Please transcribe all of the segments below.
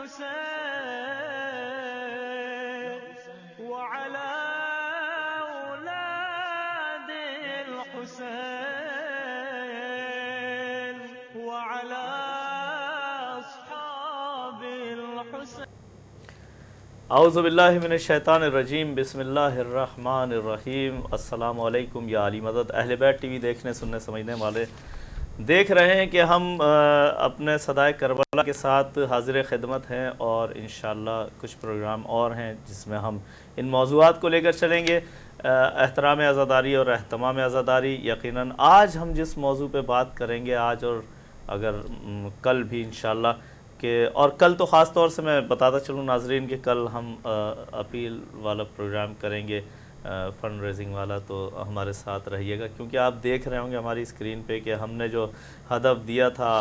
الحسين وعلى أولاد الحسين وعلى أصحاب الحسين. اعوذ باللہ من الشیطان الرجیم. بسم اللہ الرحمن الرحیم. السلام علیکم یا علی مدد. اہل بیت ٹی وی دیکھنے سننے سمجھنے والے دیکھ رہے ہیں کہ ہم اپنے صدائے کربلا کے ساتھ حاضر خدمت ہیں، اور انشاءاللہ کچھ پروگرام اور ہیں جس میں ہم ان موضوعات کو لے کر چلیں گے. احترام عزاداری اور اہتمام عزاداری. یقیناً آج ہم جس موضوع پہ بات کریں گے، آج اور اگر کل بھی انشاءاللہ کہ، اور کل تو خاص طور سے میں بتاتا چلوں ناظرین کہ کل ہم اپیل والا پروگرام کریں گے، فنڈ ریزنگ والا، تو ہمارے ساتھ رہیے گا، کیونکہ آپ دیکھ رہے ہوں گے ہماری اسکرین پہ کہ ہم نے جو ہدف دیا تھا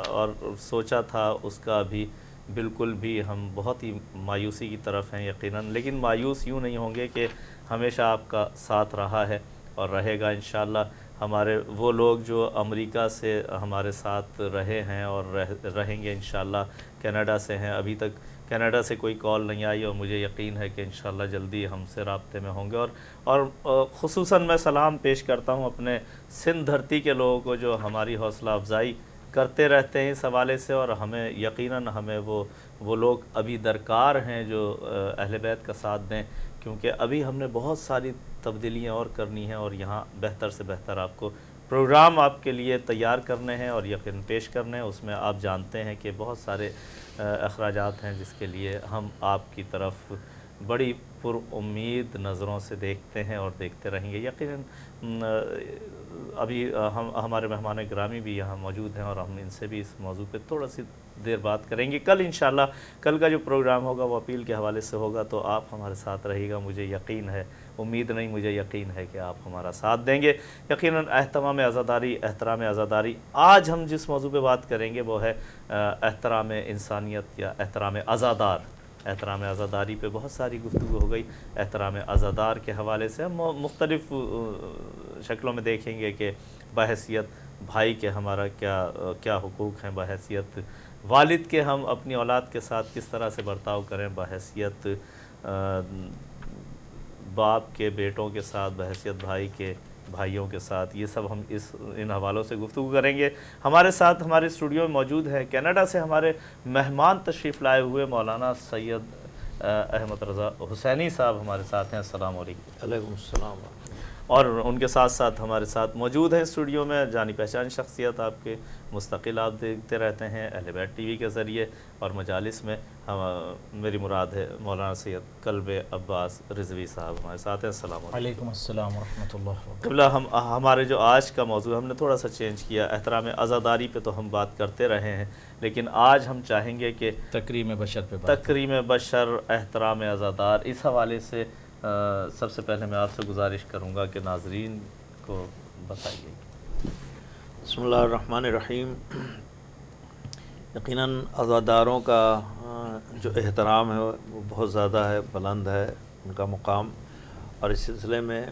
اور سوچا تھا اس کا بھی بالکل بھی ہم بہت ہی مایوسی کی طرف ہیں یقیناً. لیکن مایوس یوں نہیں ہوں گے کہ ہمیشہ آپ کا ساتھ رہا ہے اور رہے گا انشاءاللہ. ہمارے وہ لوگ جو امریکہ سے ہمارے ساتھ رہے ہیں اور رہیں گے انشاءاللہ، کینیڈا سے ہیں، ابھی تک کینیڈا سے کوئی کال نہیں آئی، اور مجھے یقین ہے کہ انشاءاللہ جلدی ہم سے رابطے میں ہوں گے. اور خصوصاً میں سلام پیش کرتا ہوں اپنے سندھ دھرتی کے لوگوں کو جو ہماری حوصلہ افزائی کرتے رہتے ہیں اس حوالے سے، اور ہمیں یقیناً ہمیں وہ لوگ ابھی درکار ہیں جو اہل بیت کا ساتھ دیں، کیونکہ ابھی ہم نے بہت ساری تبدیلیاں اور کرنی ہیں، اور یہاں بہتر سے بہتر آپ کو پروگرام آپ کے لیے تیار کرنے ہیں اور یقین پیش کرنے ہیں. اس میں آپ جانتے ہیں کہ بہت سارے اخراجات ہیں جس کے لیے ہم آپ کی طرف بڑی پر امید نظروں سے دیکھتے ہیں اور دیکھتے رہیں گے. یقیناً ابھی ہمارے مہمان گرامی بھی یہاں موجود ہیں، اور ہم ان سے بھی اس موضوع پہ تھوڑا سی دیر بات کریں گے. کل انشاءاللہ کل کا جو پروگرام ہوگا وہ اپیل کے حوالے سے ہوگا، تو آپ ہمارے ساتھ رہیے گا. مجھے یقین ہے، امید نہیں، مجھے یقین ہے کہ آپ ہمارا ساتھ دیں گے. یقیناً اہتمام عزاداری، احترام عزاداری. آج ہم جس موضوع پہ بات کریں گے وہ ہے احترام انسانیت یا احترام عزادار. احترام عزاداری پہ بہت ساری گفتگو ہو گئی. احترام عزادار کے حوالے سے ہم مختلف شکلوں میں دیکھیں گے کہ بحیثیت بھائی کے ہمارا کیا حقوق ہیں، بحیثیت والد کے ہم اپنی اولاد کے ساتھ کس طرح سے برتاؤ کریں، بحیثیت باپ کے بیٹوں کے ساتھ، بحیثیت بھائی کے بھائیوں کے ساتھ. یہ سب ہم ان حوالوں سے گفتگو کریں گے. ہمارے ساتھ ہمارے اسٹوڈیو میں موجود ہیں کینیڈا سے ہمارے مہمان تشریف لائے ہوئے مولانا سید احمد رضا حسینی صاحب ہمارے ساتھ ہیں. السلام علیکم. علیکم السلام. اور ان کے ساتھ ساتھ ہمارے ساتھ موجود ہیں اسٹوڈیو میں جانی پہچان شخصیت، آپ کے مستقل آپ دیکھتے رہتے ہیں اہل بیت ٹی وی کے ذریعے اور مجالس میں. میری مراد ہے مولانا سید کلب عباس رضوی صاحب ہمارے ساتھ ہیں. السلام علیکم. علیکم السلام ورحمۃ اللہ وبرکاتہ. قبلہ ہمارے جو آج کا موضوع ہم نے تھوڑا سا چینج کیا. احترام عزاداری پہ تو ہم بات کرتے رہے ہیں، لیکن آج ہم چاہیں گے کہ تکریم بشر پہ تکریم بشر، احترام عزادار. اس حوالے سے سب سے پہلے میں آپ سے گزارش کروں گا کہ ناظرین کو بتائیے. بسم اللہ الرحمن الرحیم. یقیناً عزاداروں کا جو احترام ہے وہ بہت زیادہ ہے، بلند ہے ان کا مقام، اور اس سلسلے میں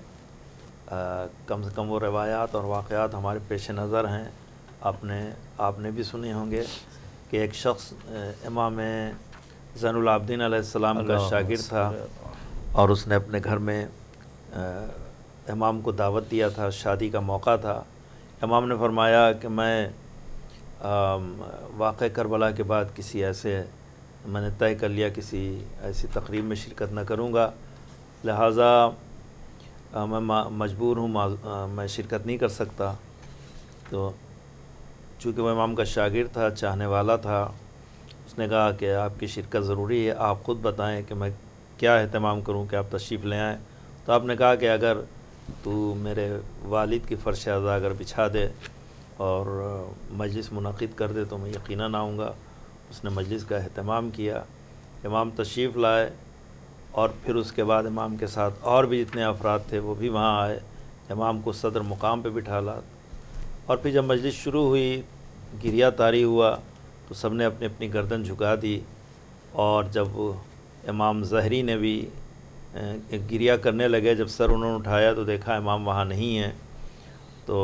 کم سے کم وہ روایات اور واقعات ہمارے پیش نظر ہیں. آپ نے بھی سنے ہوں گے کہ ایک شخص امام زین العابدین علیہ السلام کا شاگرد تھا، اور اس نے اپنے گھر میں امام کو دعوت دیا تھا، شادی کا موقع تھا. امام نے فرمایا کہ میں واقع کربلا کے بعد میں نے طے کر لیا کسی ایسی تقریب میں شرکت نہ کروں گا، لہٰذا میں مجبور ہوں، میں شرکت نہیں کر سکتا. تو چونکہ وہ امام کا شاگرد تھا، چاہنے والا تھا، اس نے کہا کہ آپ کی شرکت ضروری ہے، آپ خود بتائیں کہ میں کیا اہتمام کروں کہ آپ تشریف لے آئیں. تو آپ نے کہا کہ اگر تو میرے والد کی فرش اعضا اگر بچھا دے اور مجلس منعقد کر دے تو میں یقیناً آؤں گا. اس نے مجلس کا اہتمام کیا، امام تشریف لائے، اور پھر اس کے بعد امام کے ساتھ اور بھی جتنے افراد تھے وہ بھی وہاں آئے. امام کو صدر مقام پہ بٹھالا، اور پھر جب مجلس شروع ہوئی، گریہ طاری ہوا، تو سب نے اپنی اپنی گردن جھکا دی. اور جب امام ظہری نے بھی گریہ کرنے لگے، جب سر انہوں نے اٹھایا تو دیکھا امام وہاں نہیں ہیں، تو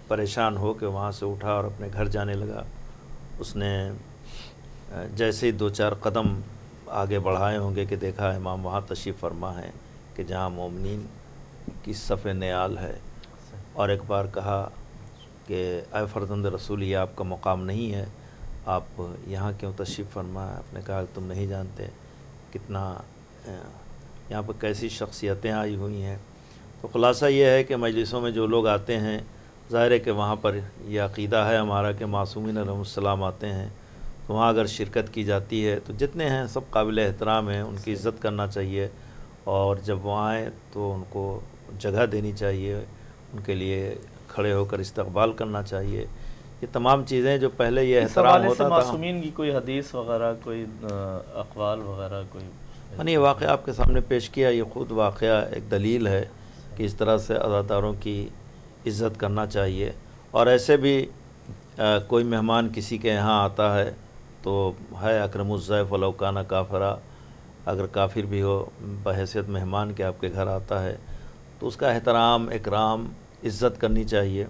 پریشان ہو کے وہاں سے اٹھا اور اپنے گھر جانے لگا. اس نے جیسے ہی 2-4 قدم آگے بڑھائے ہوں گے کہ دیکھا امام وہاں تشریف فرما ہے کہ جہاں مومنین کی صف نعال ہے، اور ایک بار کہا کہ اے فرزند رسول، یہ آپ کا مقام نہیں ہے، آپ یہاں کیوں تشریف فرما ہے؟ آپ نے کہا کہ تم نہیں جانتے کتنا یہاں پر کیسی شخصیتیں آئی ہوئی ہیں۔ تو خلاصہ یہ ہے کہ مجلسوں میں جو لوگ آتے ہیں، ظاہر ہے کہ وہاں پر یہ عقیدہ ہے ہمارا کہ معصومین علیہم السلام آتے ہیں، تو وہاں اگر شرکت کی جاتی ہے تو جتنے ہیں سب قابل احترام ہیں، ان کی عزت کرنا چاہیے، اور جب وہاں آئیں تو ان کو جگہ دینی چاہیے، ان کے لیے کھڑے ہو کر استقبال کرنا چاہیے۔ یہ تمام چیزیں جو پہلے یہ اس احترام حوالے سے ہوتا تھا۔ معصومین کی کوئی حدیث وغیرہ، کوئی اقوال وغیرہ، کوئی میں نے یہ واقعہ آپ کے سامنے پیش کیا، یہ خود واقعہ ایک دلیل ہے کہ اس طرح سے عزاداروں کی عزت کرنا چاہیے۔ اور ایسے بھی کوئی مہمان کسی کے یہاں آتا ہے تو ہے اکرم الضیف ولو کان کافرا، اگر کافر بھی ہو بحیثیت مہمان کے آپ کے گھر آتا ہے تو اس کا احترام، اکرام، عزت کرنی چاہیے۔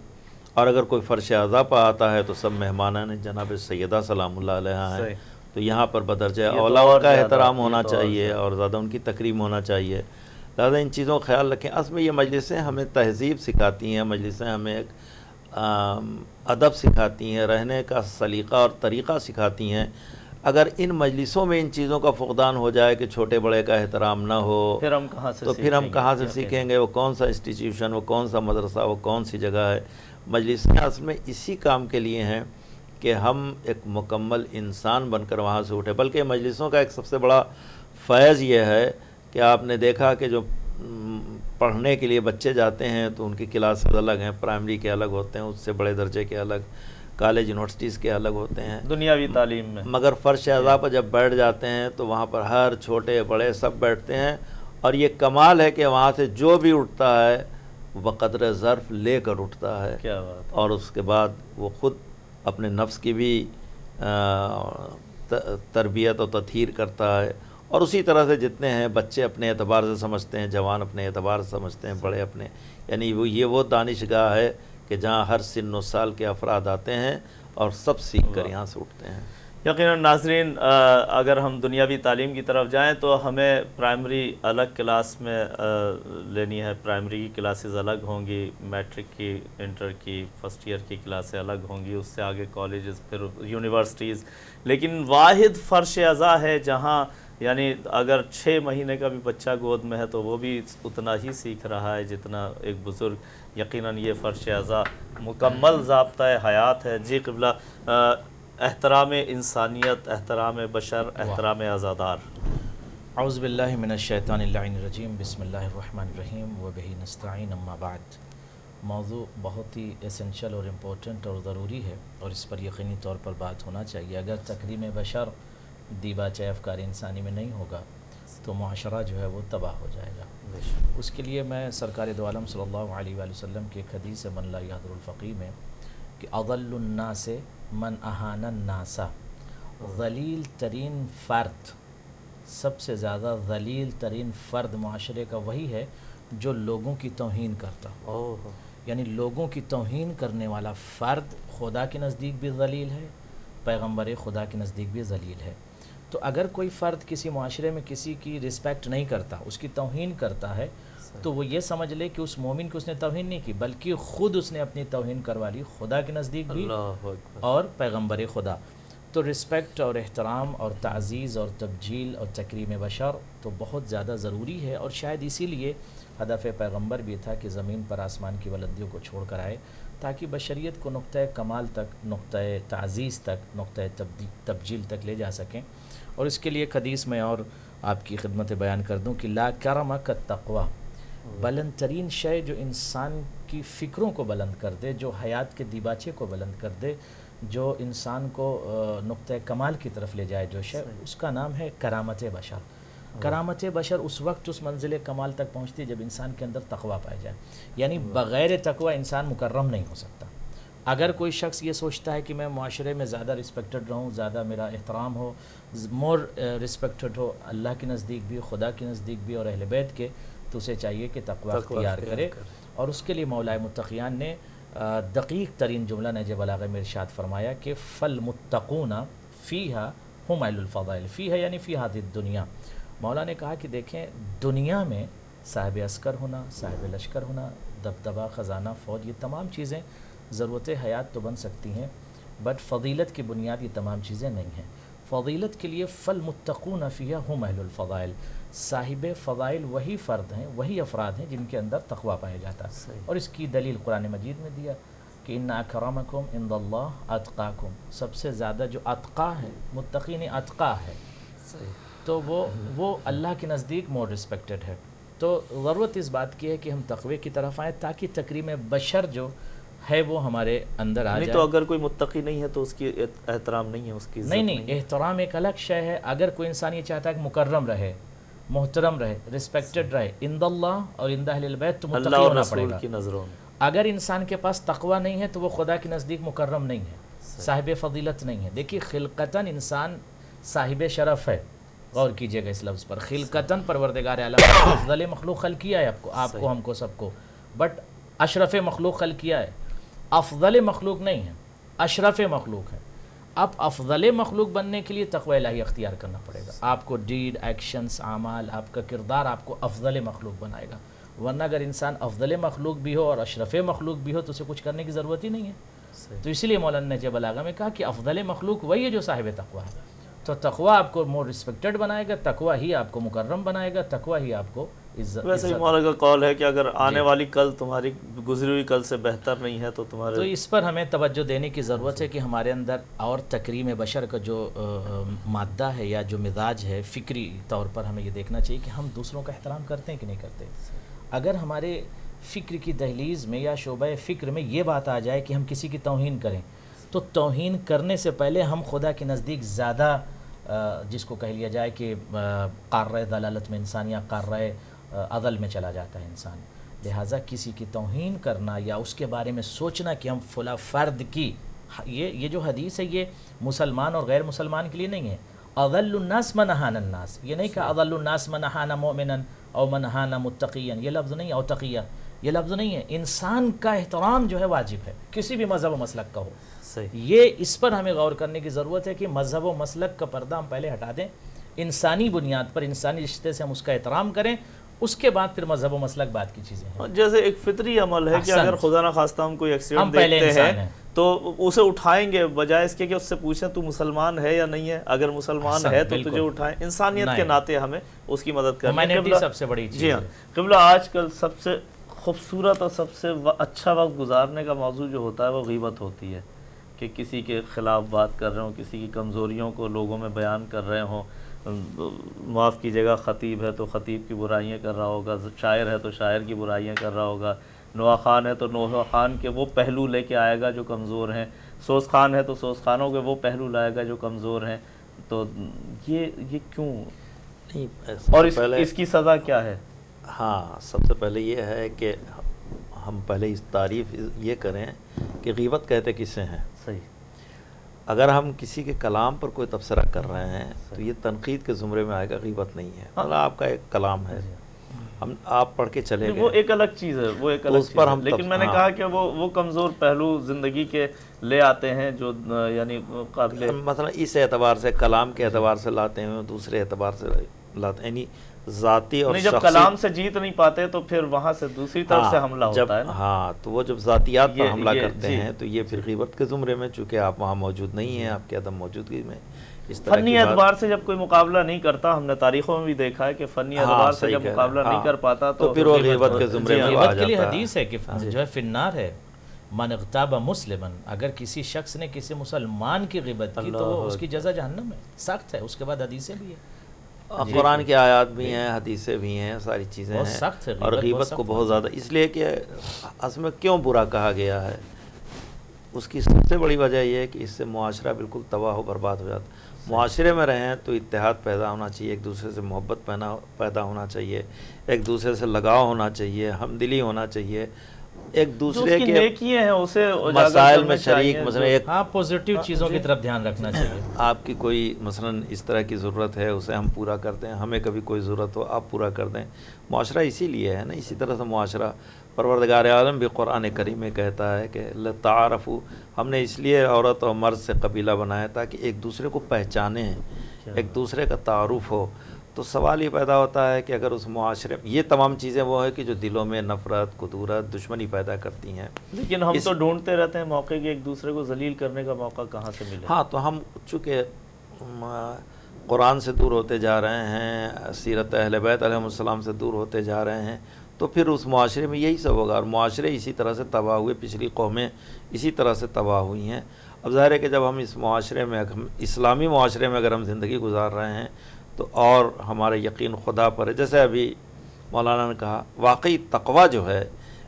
اور اگر کوئی فرش اعضا پہ آتا ہے تو سب مہمانان جناب سیدہ سلام اللہ علیہ ہیں، تو یہاں پر بدرجہ اولیٰ ان کا احترام ہونا چاہیے اور زیادہ ان کی تکریم ہونا چاہیے۔ لہٰذا ان چیزوں کا خیال رکھیں۔ اصل میں یہ مجلسیں ہمیں تہذیب سکھاتی ہیں، مجلسیں ہمیں ایک ادب سکھاتی ہیں، رہنے کا سلیقہ اور طریقہ سکھاتی ہیں۔ اگر ان مجلسوں میں ان چیزوں کا فقدان ہو جائے کہ چھوٹے بڑے کا احترام نہ ہو، پھر ہم کہاں سے تو پھر ہم کہاں سے سیکھیں گے؟ وہ کون سا انسٹیٹیوشن، وہ کون سا مدرسہ، وہ کون سی جگہ ہے؟ مجلسیں اصل میں اسی کام کے لیے ہیں کہ ہم ایک مکمل انسان بن کر وہاں سے اٹھے۔ بلکہ مجلسوں کا ایک سب سے بڑا فیض یہ ہے کہ آپ نے دیکھا کہ جو پڑھنے کے لیے بچے جاتے ہیں تو ان کی کلاسز الگ ہیں، پرائمری کے الگ ہوتے ہیں، اس سے بڑے درجے کے الگ، کالج یونیورسٹیز کے الگ ہوتے ہیں دنیاوی تعلیم میں، مگر فرش اعضا پر جب بیٹھ جاتے ہیں تو وہاں پر ہر چھوٹے بڑے سب بیٹھتے ہیں، اور یہ کمال ہے کہ وہاں سے جو بھی اٹھتا ہے بقدر ظرف لے کر اٹھتا ہے، کیا بات، اور اس کے بعد وہ خود اپنے نفس کی بھی تربیت و تطہیر کرتا ہے۔ اور اسی طرح سے جتنے ہیں بچے اپنے اعتبار سے سمجھتے ہیں، جوان اپنے اعتبار سے سمجھتے ہیں، بڑے اپنے، یعنی وہ دانش گاہ ہے کہ جہاں ہر سن و سال کے افراد آتے ہیں اور سب سیکھ کر یہاں سے اٹھتے ہیں۔ یقیناً ناظرین، اگر ہم دنیاوی تعلیم کی طرف جائیں تو ہمیں پرائمری الگ کلاس میں لینی ہے، پرائمری کی کلاسز الگ ہوں گی، میٹرک کی، انٹر کی، فرسٹ ایئر کی کلاسیں الگ ہوں گی، اس سے آگے کالجز، پھر یونیورسٹیز۔ لیکن واحد فرش اعضا ہے جہاں یعنی اگر 6 مہینے کا بھی بچہ گود میں ہے تو وہ بھی اتنا ہی سیکھ رہا ہے جتنا ایک بزرگ۔ یقیناً یہ فرش اعضا مکمل ضابطۂ حیات ہے۔ جی قبلہ، احترام انسانیت، احترام بشر، احترام عزادار۔ اعوذ باللہ من الشیطان اللعین الرجیم، بسم اللہ الرحمن الرحیم، وبہ نستعین، اما بعد۔ موضوع بہت ہی اسینشل اور امپورٹنٹ اور ضروری ہے، اور اس پر یقینی طور پر بات ہونا چاہیے۔ اگر تکریم بشر، دیباچہ افکار انسانی میں نہیں ہوگا تو معاشرہ جو ہے وہ تباہ ہو جائے گا۔ اس کے لیے میں سرکار دو عالم صلی اللہ علیہ وآلہ وسلم کی ایک حدیث ہے من لا یحضر الفقیہ میں کہ اضل الناس من اہان الناس، ذلیل ترین فرد، سب سے زیادہ ذلیل ترین فرد معاشرے کا وہی ہے جو لوگوں کی توہین کرتا ہو۔ یعنی لوگوں کی توہین کرنے والا فرد خدا کے نزدیک بھی ذلیل ہے، پیغمبر خدا کے نزدیک بھی ذلیل ہے۔ تو اگر کوئی فرد کسی معاشرے میں کسی کی رسپیکٹ نہیں کرتا، اس کی توہین کرتا ہے، تو وہ یہ سمجھ لے کہ اس مومن کو اس نے توہین نہیں کی، بلکہ خود اس نے اپنی توہین کروا لی، خدا کے نزدیک بھی اور پیغمبر خدا۔ تو رسپیکٹ اور احترام اور تعزیز اور تبجیل اور تکریم بشر تو بہت زیادہ ضروری ہے، اور شاید اسی لیے ہدف پیغمبر بھی تھا کہ زمین پر آسمان کی بلندیوں کو چھوڑ کر آئے، تاکہ بشریت کو نقطہ کمال تک، نقطہ تعزیز تک، نقطہ تبجیل تک لے جا سکیں۔ اور اس کے لیے ایک حدیث میں اور آپ کی خدمت بیان کر دوں کہ لا کرم کالتقوی، بلند ترین شے جو انسان کی فکروں کو بلند کر دے، جو حیات کے دیباچے کو بلند کر دے، جو انسان کو نقطہ کمال کی طرف لے جائے، جو شے، اس کا نام ہے کرامت بشر۔ کرامت بشر اس وقت اس منزل کمال تک پہنچتی ہے جب انسان کے اندر تقوی پایا جائے، یعنی بغیر تقوی انسان مکرم نہیں ہو سکتا۔ اگر کوئی شخص یہ سوچتا ہے کہ میں معاشرے میں زیادہ رسپیکٹڈ رہوں، زیادہ میرا احترام ہو، مور رسپیکٹڈ ہو اللہ کے نزدیک بھی، خدا کے نزدیک بھی اور اہل بیت کے، تو اسے چاہیے کہ تقوی اختیار کرے۔ اور اس کے لیے مولا متقیان نے دقیق ترین جملہ نہج بلاغہ میں ارشاد فرمایا کہ فالمتقون فیہا هم اہل الفضائل فی ہے یعنی فی هذه الدنیا. مولا نے کہا کہ دیکھیں دنیا میں صاحب عسکر ہونا، صاحب لشکر ہونا، دبدبہ، خزانہ، فوج، یہ تمام چیزیں ضرورت حیات تو بن سکتی ہیں، بٹ فضیلت کی بنیاد یہ تمام چیزیں نہیں ہیں. فضیلت کے لیے فالمتقون فیہا ہم اہل الفضائل، صاحب فضائل وہی فرد ہیں، وہی افراد ہیں جن کے اندر تقویٰ پایا جاتا ہے. اور اس کی دلیل قرآن مجید میں دیا کہ ان اکرمکم عند اللہ اتقاکم، سب سے زیادہ جو اتقا ہے، متقین اتقا ہے، تو وہ اللہ کے نزدیک مور رسپیکٹڈ ہے. تو ضرورت اس بات کی ہے کہ ہم تقوی کی طرف آئیں تاکہ تکریم بشر جو ہے وہ ہمارے اندر آ نہیں جائے. تو اگر کوئی متقی نہیں ہے تو اس کی احترام نہیں ہے، اس کی عزت نہیں احترام ایک الگ شے ہے. اگر کوئی انسان یہ چاہتا ہے کہ مکرم رہے، محترم رہے، رسپیکٹڈ رہے، عند اللہ اور عند اہل البیت، تو متقی اللہ اور ہونا پڑے رسول گا. کی نظروں میں اگر انسان کے پاس تقوی نہیں ہے تو وہ خدا کے نزدیک مکرم نہیں ہے، صاحب فضیلت نہیں ہے. دیکھیے خلقتاً انسان صاحب شرف ہے، غور کیجئے گا اس لفظ پر. خلقتاً پروردگار عالم افضل مخلوق خلق کیا ہے آپ کو ہم کو سب کو، بٹ اشرف مخلوق خلق کیا ہے، افضل مخلوق نہیں ہے، اشرف مخلوق ہے. اب افضل مخلوق بننے کے لیے تقوی الہی اختیار کرنا پڑے گا. آپ کو ڈیڈ، ایکشنز، اعمال، آپ کا کردار آپ کو افضل مخلوق بنائے گا. ورنہ اگر انسان افضل مخلوق بھی ہو اور اشرف مخلوق بھی ہو تو اسے کچھ کرنے کی ضرورت ہی نہیں ہے. تو اسی لیے مولانا نہج بلاغہ میں کہا کہ افضل مخلوق وہی ہے جو صاحب تقوی ہے. تو تقوی آپ کو مور رسپیکٹڈ بنائے گا، تقوی ہی آپ کو مکرم بنائے گا، تقوی ہی آپ کو عزت. ویسے ہی مولانا کا قول ہے کہ اگر آنے والی کل تمہاری گزری ہوئی کل سے بہتر نہیں ہے تو تمہارے، تو اس پر ہمیں توجہ دینے کی ضرورت ہے کہ ہمارے اندر اور تکریم بشر کا جو مادہ ہے یا جو مزاج ہے، فکری طور پر ہمیں یہ دیکھنا چاہیے کہ ہم دوسروں کا احترام کرتے ہیں کہ نہیں کرتے. اگر ہمارے فکر کی دہلیز میں یا شعبہ فکر میں یہ بات آ جائے کہ ہم کسی کی توہین کریں، تو توہین کرنے سے پہلے ہم خدا کے نزدیک زیادہ جس کو کہہ لیا جائے کہ قارۂ دلالت میں انسان یا قارۂ عدل میں چلا جاتا ہے انسان. لہٰذا کسی کی توہین کرنا یا اس کے بارے میں سوچنا کہ ہم فلاں فرد کی، یہ جو حدیث ہے یہ مسلمان اور غیر مسلمان کے لیے نہیں ہے. اضل الناس من اہان الناس، یہ نہیں کہ اضل الناس من اہان مؤمنا او من اہان متقیا، یہ لفظ نہیں ہے، او تقیہ یہ لفظ نہیں ہے. انسان کا احترام جو ہے واجب ہے، کسی بھی مذہب و مسلک کا ہو. یہ اس پر ہمیں غور کرنے کی ضرورت ہے کہ مذہب و مسلک کا پردہ ہم پہلے ہٹا دیں، انسانی بنیاد پر انسانی رشتے سے ہم اس کا احترام کریں، اس کے بعد پھر مذہب و مسلک بات کی چیزیں ہیں. جیسے ایک فطری عمل ہے کہ اگر خدا نہ خواستہ ہم کوئی ایکسیڈنٹ دیکھتے ہیں تو اسے اٹھائیں گے، بجائے اس کے کہ اس سے پوچھیں تو مسلمان ہے یا نہیں ہے. اگر مسلمان ہے تو تجھے اٹھائیں. انسانیت کے ناطے ہمیں اس کی مدد کرنی ہے. سب سے بڑی چیز. جی ہاں قبلہ، آج کل سب سے خوبصورت اور سب سے اچھا وقت گزارنے کا موضوع جو ہوتا ہے وہ غیبت ہوتی ہے، کہ کسی کے خلاف بات کر رہے ہوں، کسی کی کمزوریوں کو لوگوں میں بیان کر رہے ہوں. معاف کیجیے گا، خطیب ہے تو خطیب کی برائیاں کر رہا ہوگا، شاعر ہے تو شاعر کی برائیاں کر رہا ہوگا، نوا خان ہے تو نوا خان کے وہ پہلو لے کے آئے گا جو کمزور ہیں، سوز خان ہے تو سوز خانوں کے وہ پہلو لائے گا جو کمزور ہیں. تو یہ کیوں نہیں، اور اس کی سزا کیا ہے؟ ہاں، سب سے پہلے یہ ہے کہ ہم پہلے اس تعریف یہ کریں کہ غیبت کہتے کسے ہیں. صحیح. اگر ہم کسی کے کلام پر کوئی تبصرہ کر رہے ہیں تو یہ تنقید کے زمرے میں آئے گا، غیبت نہیں ہے. مطلب آپ کا ایک کلام ہے، آپ پڑھ کے چلے گئے، وہ ایک الگ چیز ہے، وہ ایک الگ چیز ہے. لیکن میں نے کہا کہ وہ کمزور پہلو زندگی کے لے آتے ہیں جو یعنی قابل، مثلا اس اعتبار سے کلام کے اعتبار سے لاتے ہیں، دوسرے اعتبار سے لاتے ہیں، یعنی ذاتی اور جب کلام سے جیت نہیں پاتے تو پھر وہاں سے دوسری طرف سے حملہ ہوتا ہے نا. ہاں، تو وہ جب ذاتیات پر حملہ کرتے ہیں تو یہ پھر غیبت کے زمرے میں، چونکہ آپ وہاں موجود نہیں ہیں، آپ کی عدم موجودگی میں اس طرح فنی اعتبار سے جب کوئی مقابلہ نہیں کرتا، ہم نے تاریخوں میں بھی دیکھا ہے کہ فنی اعتبار سے جب مقابلہ نہیں کر پاتا تو پھر وہ غیبت کے زمرے میں آ جاتا ہے. غیبت کے لیے حدیث ہے کہ جو ہے فنار ہے من اغتاب مسلما، اگر کسی شخص نے کسی مسلمان کی غیبت کی تو اس کی جزا جہنم ہے. سخت ہے. اس کے بعد حدیثیں بھی ہیں، قرآن کی آیات بھی ہیں، حدیثیں بھی ہیں، ساری چیزیں ہیں. اور غیبت کو بہت زیادہ اس لیے کہ اصل میں کیوں برا کہا گیا ہے، اس کی سب سے بڑی وجہ یہ ہے کہ اس سے معاشرہ بالکل تباہ و برباد ہو جاتا. معاشرے میں رہیں تو اتحاد پیدا ہونا چاہیے، ایک دوسرے سے محبت پیدا ہونا چاہیے، ایک دوسرے سے لگاؤ ہونا چاہیے، ہمدلی ہونا چاہیے، ایک دوسرے کے نیکیاں ہیں اسے مسائل میں شریک. مثلا ایک پازیٹیو چیزوں کی طرف دھیان رکھنا چاہیے. آپ کی کوئی مثلا اس طرح کی ضرورت ہے، اسے ہم پورا کر دیں، ہمیں کبھی کوئی ضرورت ہو آپ پورا کر دیں. معاشرہ اسی لیے ہے نا. اسی طرح سے معاشرہ پروردگار عالم بھی قرآن کریم میں کہتا ہے کہ لتعارفوا، ہم نے اس لیے عورت اور مرد سے قبیلہ بنایا تاکہ ایک دوسرے کو پہچانیں. ایک دوسرے کا تعارف ہو، تو سوال یہ پیدا ہوتا ہے کہ اگر اس معاشرے یہ تمام چیزیں وہ ہیں کہ جو دلوں میں نفرت، کدورت، دشمنی پیدا کرتی ہیں. لیکن ہم تو ڈھونڈتے رہتے ہیں موقع کہ ایک دوسرے کو ذلیل کرنے کا موقع کہاں سے ملے. ہاں، تو ہم چونکہ قرآن سے دور ہوتے جا رہے ہیں، سیرت اہل بیت علیہم السلام سے دور ہوتے جا رہے ہیں، تو پھر اس معاشرے میں یہی سب ہوگا، اور معاشرے اسی طرح سے تباہ ہوئے، پچھلی قومیں اسی طرح سے تباہ ہوئی ہیں. اب ظاہر ہے کہ جب ہم اس معاشرے میں، اسلامی معاشرے میں اگر ہم زندگی گزار رہے ہیں تو اور ہمارا یقین خدا پر ہے. جیسے ابھی مولانا نے کہا، واقعی تقویٰ جو ہے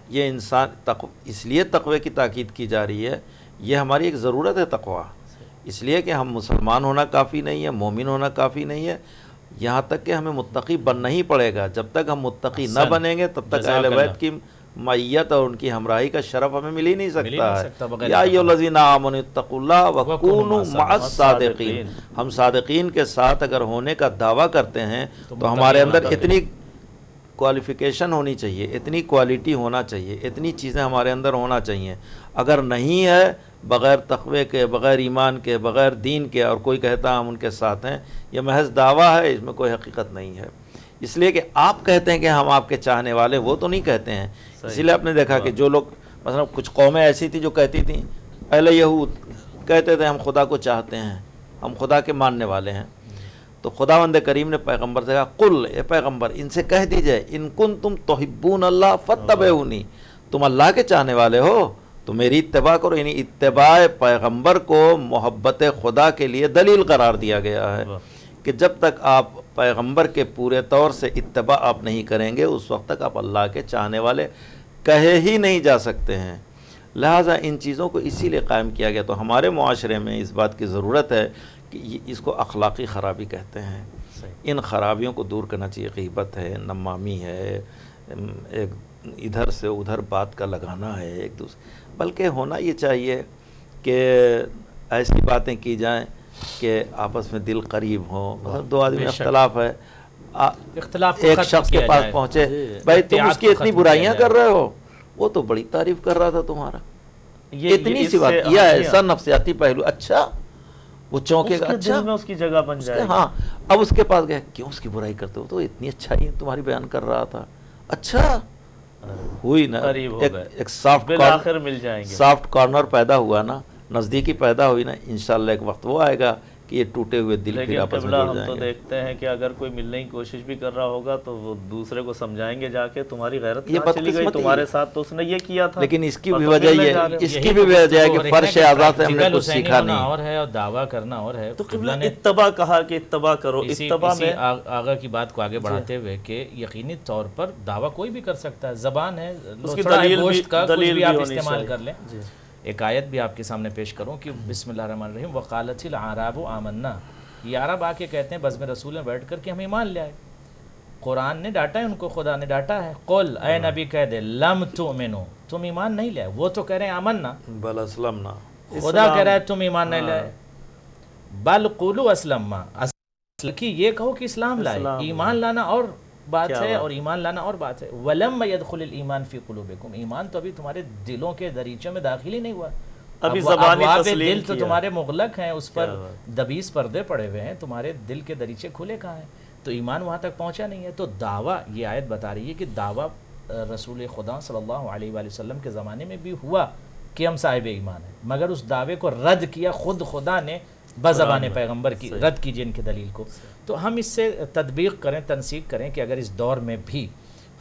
یہ انسان اس لیے تقوی کی تاکید کی جا رہی ہے، یہ ہماری ایک ضرورت ہے تقویٰ، اس لیے کہ ہم مسلمان ہونا کافی نہیں ہے، مومن ہونا کافی نہیں ہے، یہاں تک کہ ہمیں متقی بننا ہی پڑے گا. جب تک ہم متقی نہ بنیں گے تب تک اہل بیت کی معیت اور ان کی ہمراہی کا شرف ہمیں مل ہی نہیں سکتا ہے. یا ایھا الذین آمنوا اتقوا اللہ وکونوا مع الصادقین. ہم صادقین کے ساتھ اگر ہونے کا دعویٰ کرتے ہیں تو ہمارے اندر اتنی کوالیفیکیشن ہونی چاہیے، اتنی کوالٹی ہونا چاہیے، اتنی چیزیں ہمارے اندر ہونا چاہیے. اگر نہیں ہے، بغیر تقوی کے، بغیر ایمان کے، بغیر دین کے، اور کوئی کہتا ہم ان کے ساتھ ہیں، یہ محض دعویٰ ہے، اس میں کوئی حقیقت نہیں ہے. اس لیے کہ آپ کہتے ہیں کہ ہم آپ کے چاہنے والے، وہ تو نہیں کہتے ہیں. اسی لیے آپ نے دیکھا کہ جو لوگ مثلا کچھ قومیں ایسی تھیں جو کہتی تھیں، اہل یہود کہتے تھے ہم خدا کو چاہتے ہیں، ہم خدا کے ماننے والے ہیں. تو خداوند کریم نے پیغمبر سے کہا، قل، اے پیغمبر ان سے کہہ دیجئے، ان کنتم تحبون اللہ فاتبعونی، تم اللہ کے چاہنے والے ہو تو میری اتباع کرو. یعنی اتباع پیغمبر کو محبت خدا کے لیے دلیل قرار دیا گیا ہے کہ جب تک آپ پیغمبر کے پورے طور سے اتباع آپ نہیں کریں گے، اس وقت تک آپ اللہ کے چاہنے والے کہے ہی نہیں جا سکتے ہیں. لہٰذا ان چیزوں کو اسی لیے قائم کیا گیا. تو ہمارے معاشرے میں اس بات کی ضرورت ہے کہ اس کو اخلاقی خرابی کہتے ہیں. ان خرابیوں کو دور کرنا چاہیے. غیبت ہے، نمامی ہے، ایک ادھر سے ادھر بات کا لگانا ہے ایک دوسرے، بلکہ ہونا یہ چاہیے کہ ایسی باتیں کی جائیں کہ آپس میں دل قریب ہوں. مطلب دو آدمی اختلاف ہے، ایک شخص کے پاس پہنچے، بھائی تم اس کی اتنی برائیاں کر رہے ہو، وہ تو بڑی تعریف کر رہا تھا تمہارا، اتنی سی بات. یہ ایسا نفسیاتی پہلو. اچھا، وہ چونکے گا، اچھا میں اس کی جگہ بن جائے. ہاں، اب اس کے پاس گئے، کیوں اس کی برائی کرتے ہو، تو اتنی اچھائی تمہاری بیان کر رہا تھا. اچھا ہوئی نا، ایک سافٹ کارنر پیدا ہوا نا، نزدیکی پیدا ہوئی نا. انشاءاللہ ایک وقت وہ آئے گا کہ یہ ٹوٹے ہوئے دل پھر آپس میں جڑ جائیں گے. ہم تو دیکھتے ہیں کہ اگر کوئی ملنے کی کوشش بھی کر رہا ہوگا تو وہ دوسرے کو سمجھائیں گے جا کے، تمہاری غیرت کہاں چلی گئی، تمہارے ساتھ تو اس نے یہ کیا تھا. لیکن اس کی بھی وجہ یہ ہے، اس کی بھی وجہ ہے کہ فرش آزاد سے ہم نے کچھ سیکھا نہیں اور ہے، اور دعویٰ کرنا اور ہے. تو قبلہ نے اتباع کہا کہ اتباع کرو. اتباع میں آغا کی بات کو آگے بڑھاتے ہوئے کہ یقینی طور پر دعویٰ کوئی بھی کر سکتا ہے، زبان ہے، اس کی دلیل بھی آپ استعمال کر لیں. ایک آیت بھی آپ کے سامنے پیش کروں کہ بسم اللہ الرحمن الرحیم، وقالت الاعراب آمنا. یہ عرب آ کے کہتے ہیں بزم رسول میں بیٹھ کر کہ ہم ایمان لے آئے. قرآن نے ڈانٹا ہے ان کو، خدا نے ڈانٹا ہے. قل، اے نبی کہہ دے، لم تؤمنو، تم ایمان نہیں لے آئے. وہ تو کہہ رہے ہیں آمنا، بل اسلمنا، خدا کہہ رہا ہے تم ایمان نہیں لے آئے. بل قولوا اسلمنا، اصل کی یہ کہو کہ اسلام لائے. ایمان لانا اور بات ہے اور ایمان لانا اور بات ہے. وَلَمَّ يَدْخُلِ الْإِيمَانِ فِي قُلُوبِكُمْ، ایمان تو ابھی تمہارے دلوں کے دریچے میں داخل ہی نہیں ہوا. ابھی زبانی تسلیم دل تو تمہارے مغلق ہیں، اس پر دبیس پردے پڑے ہوئے ہیں، تمہارے دل کے دریچے کھلے کہاں ہیں؟ تو ایمان وہاں تک پہنچا نہیں ہے. تو دعویٰ، یہ آیت بتا رہی ہے کہ دعویٰ رسول خدا صلی اللہ علیہ وآلہ وسلم کے زمانے میں بھی ہوا کہ ہم صاحب ایمان ہیں، مگر اس دعوے کو رد کیا خود خدا نے بزبان پیغمبر کی. رد کیجئے ان کے دلیل کو. تو ہم اس سے تطبیق کریں، تنسیق کریں کہ اگر اس دور میں بھی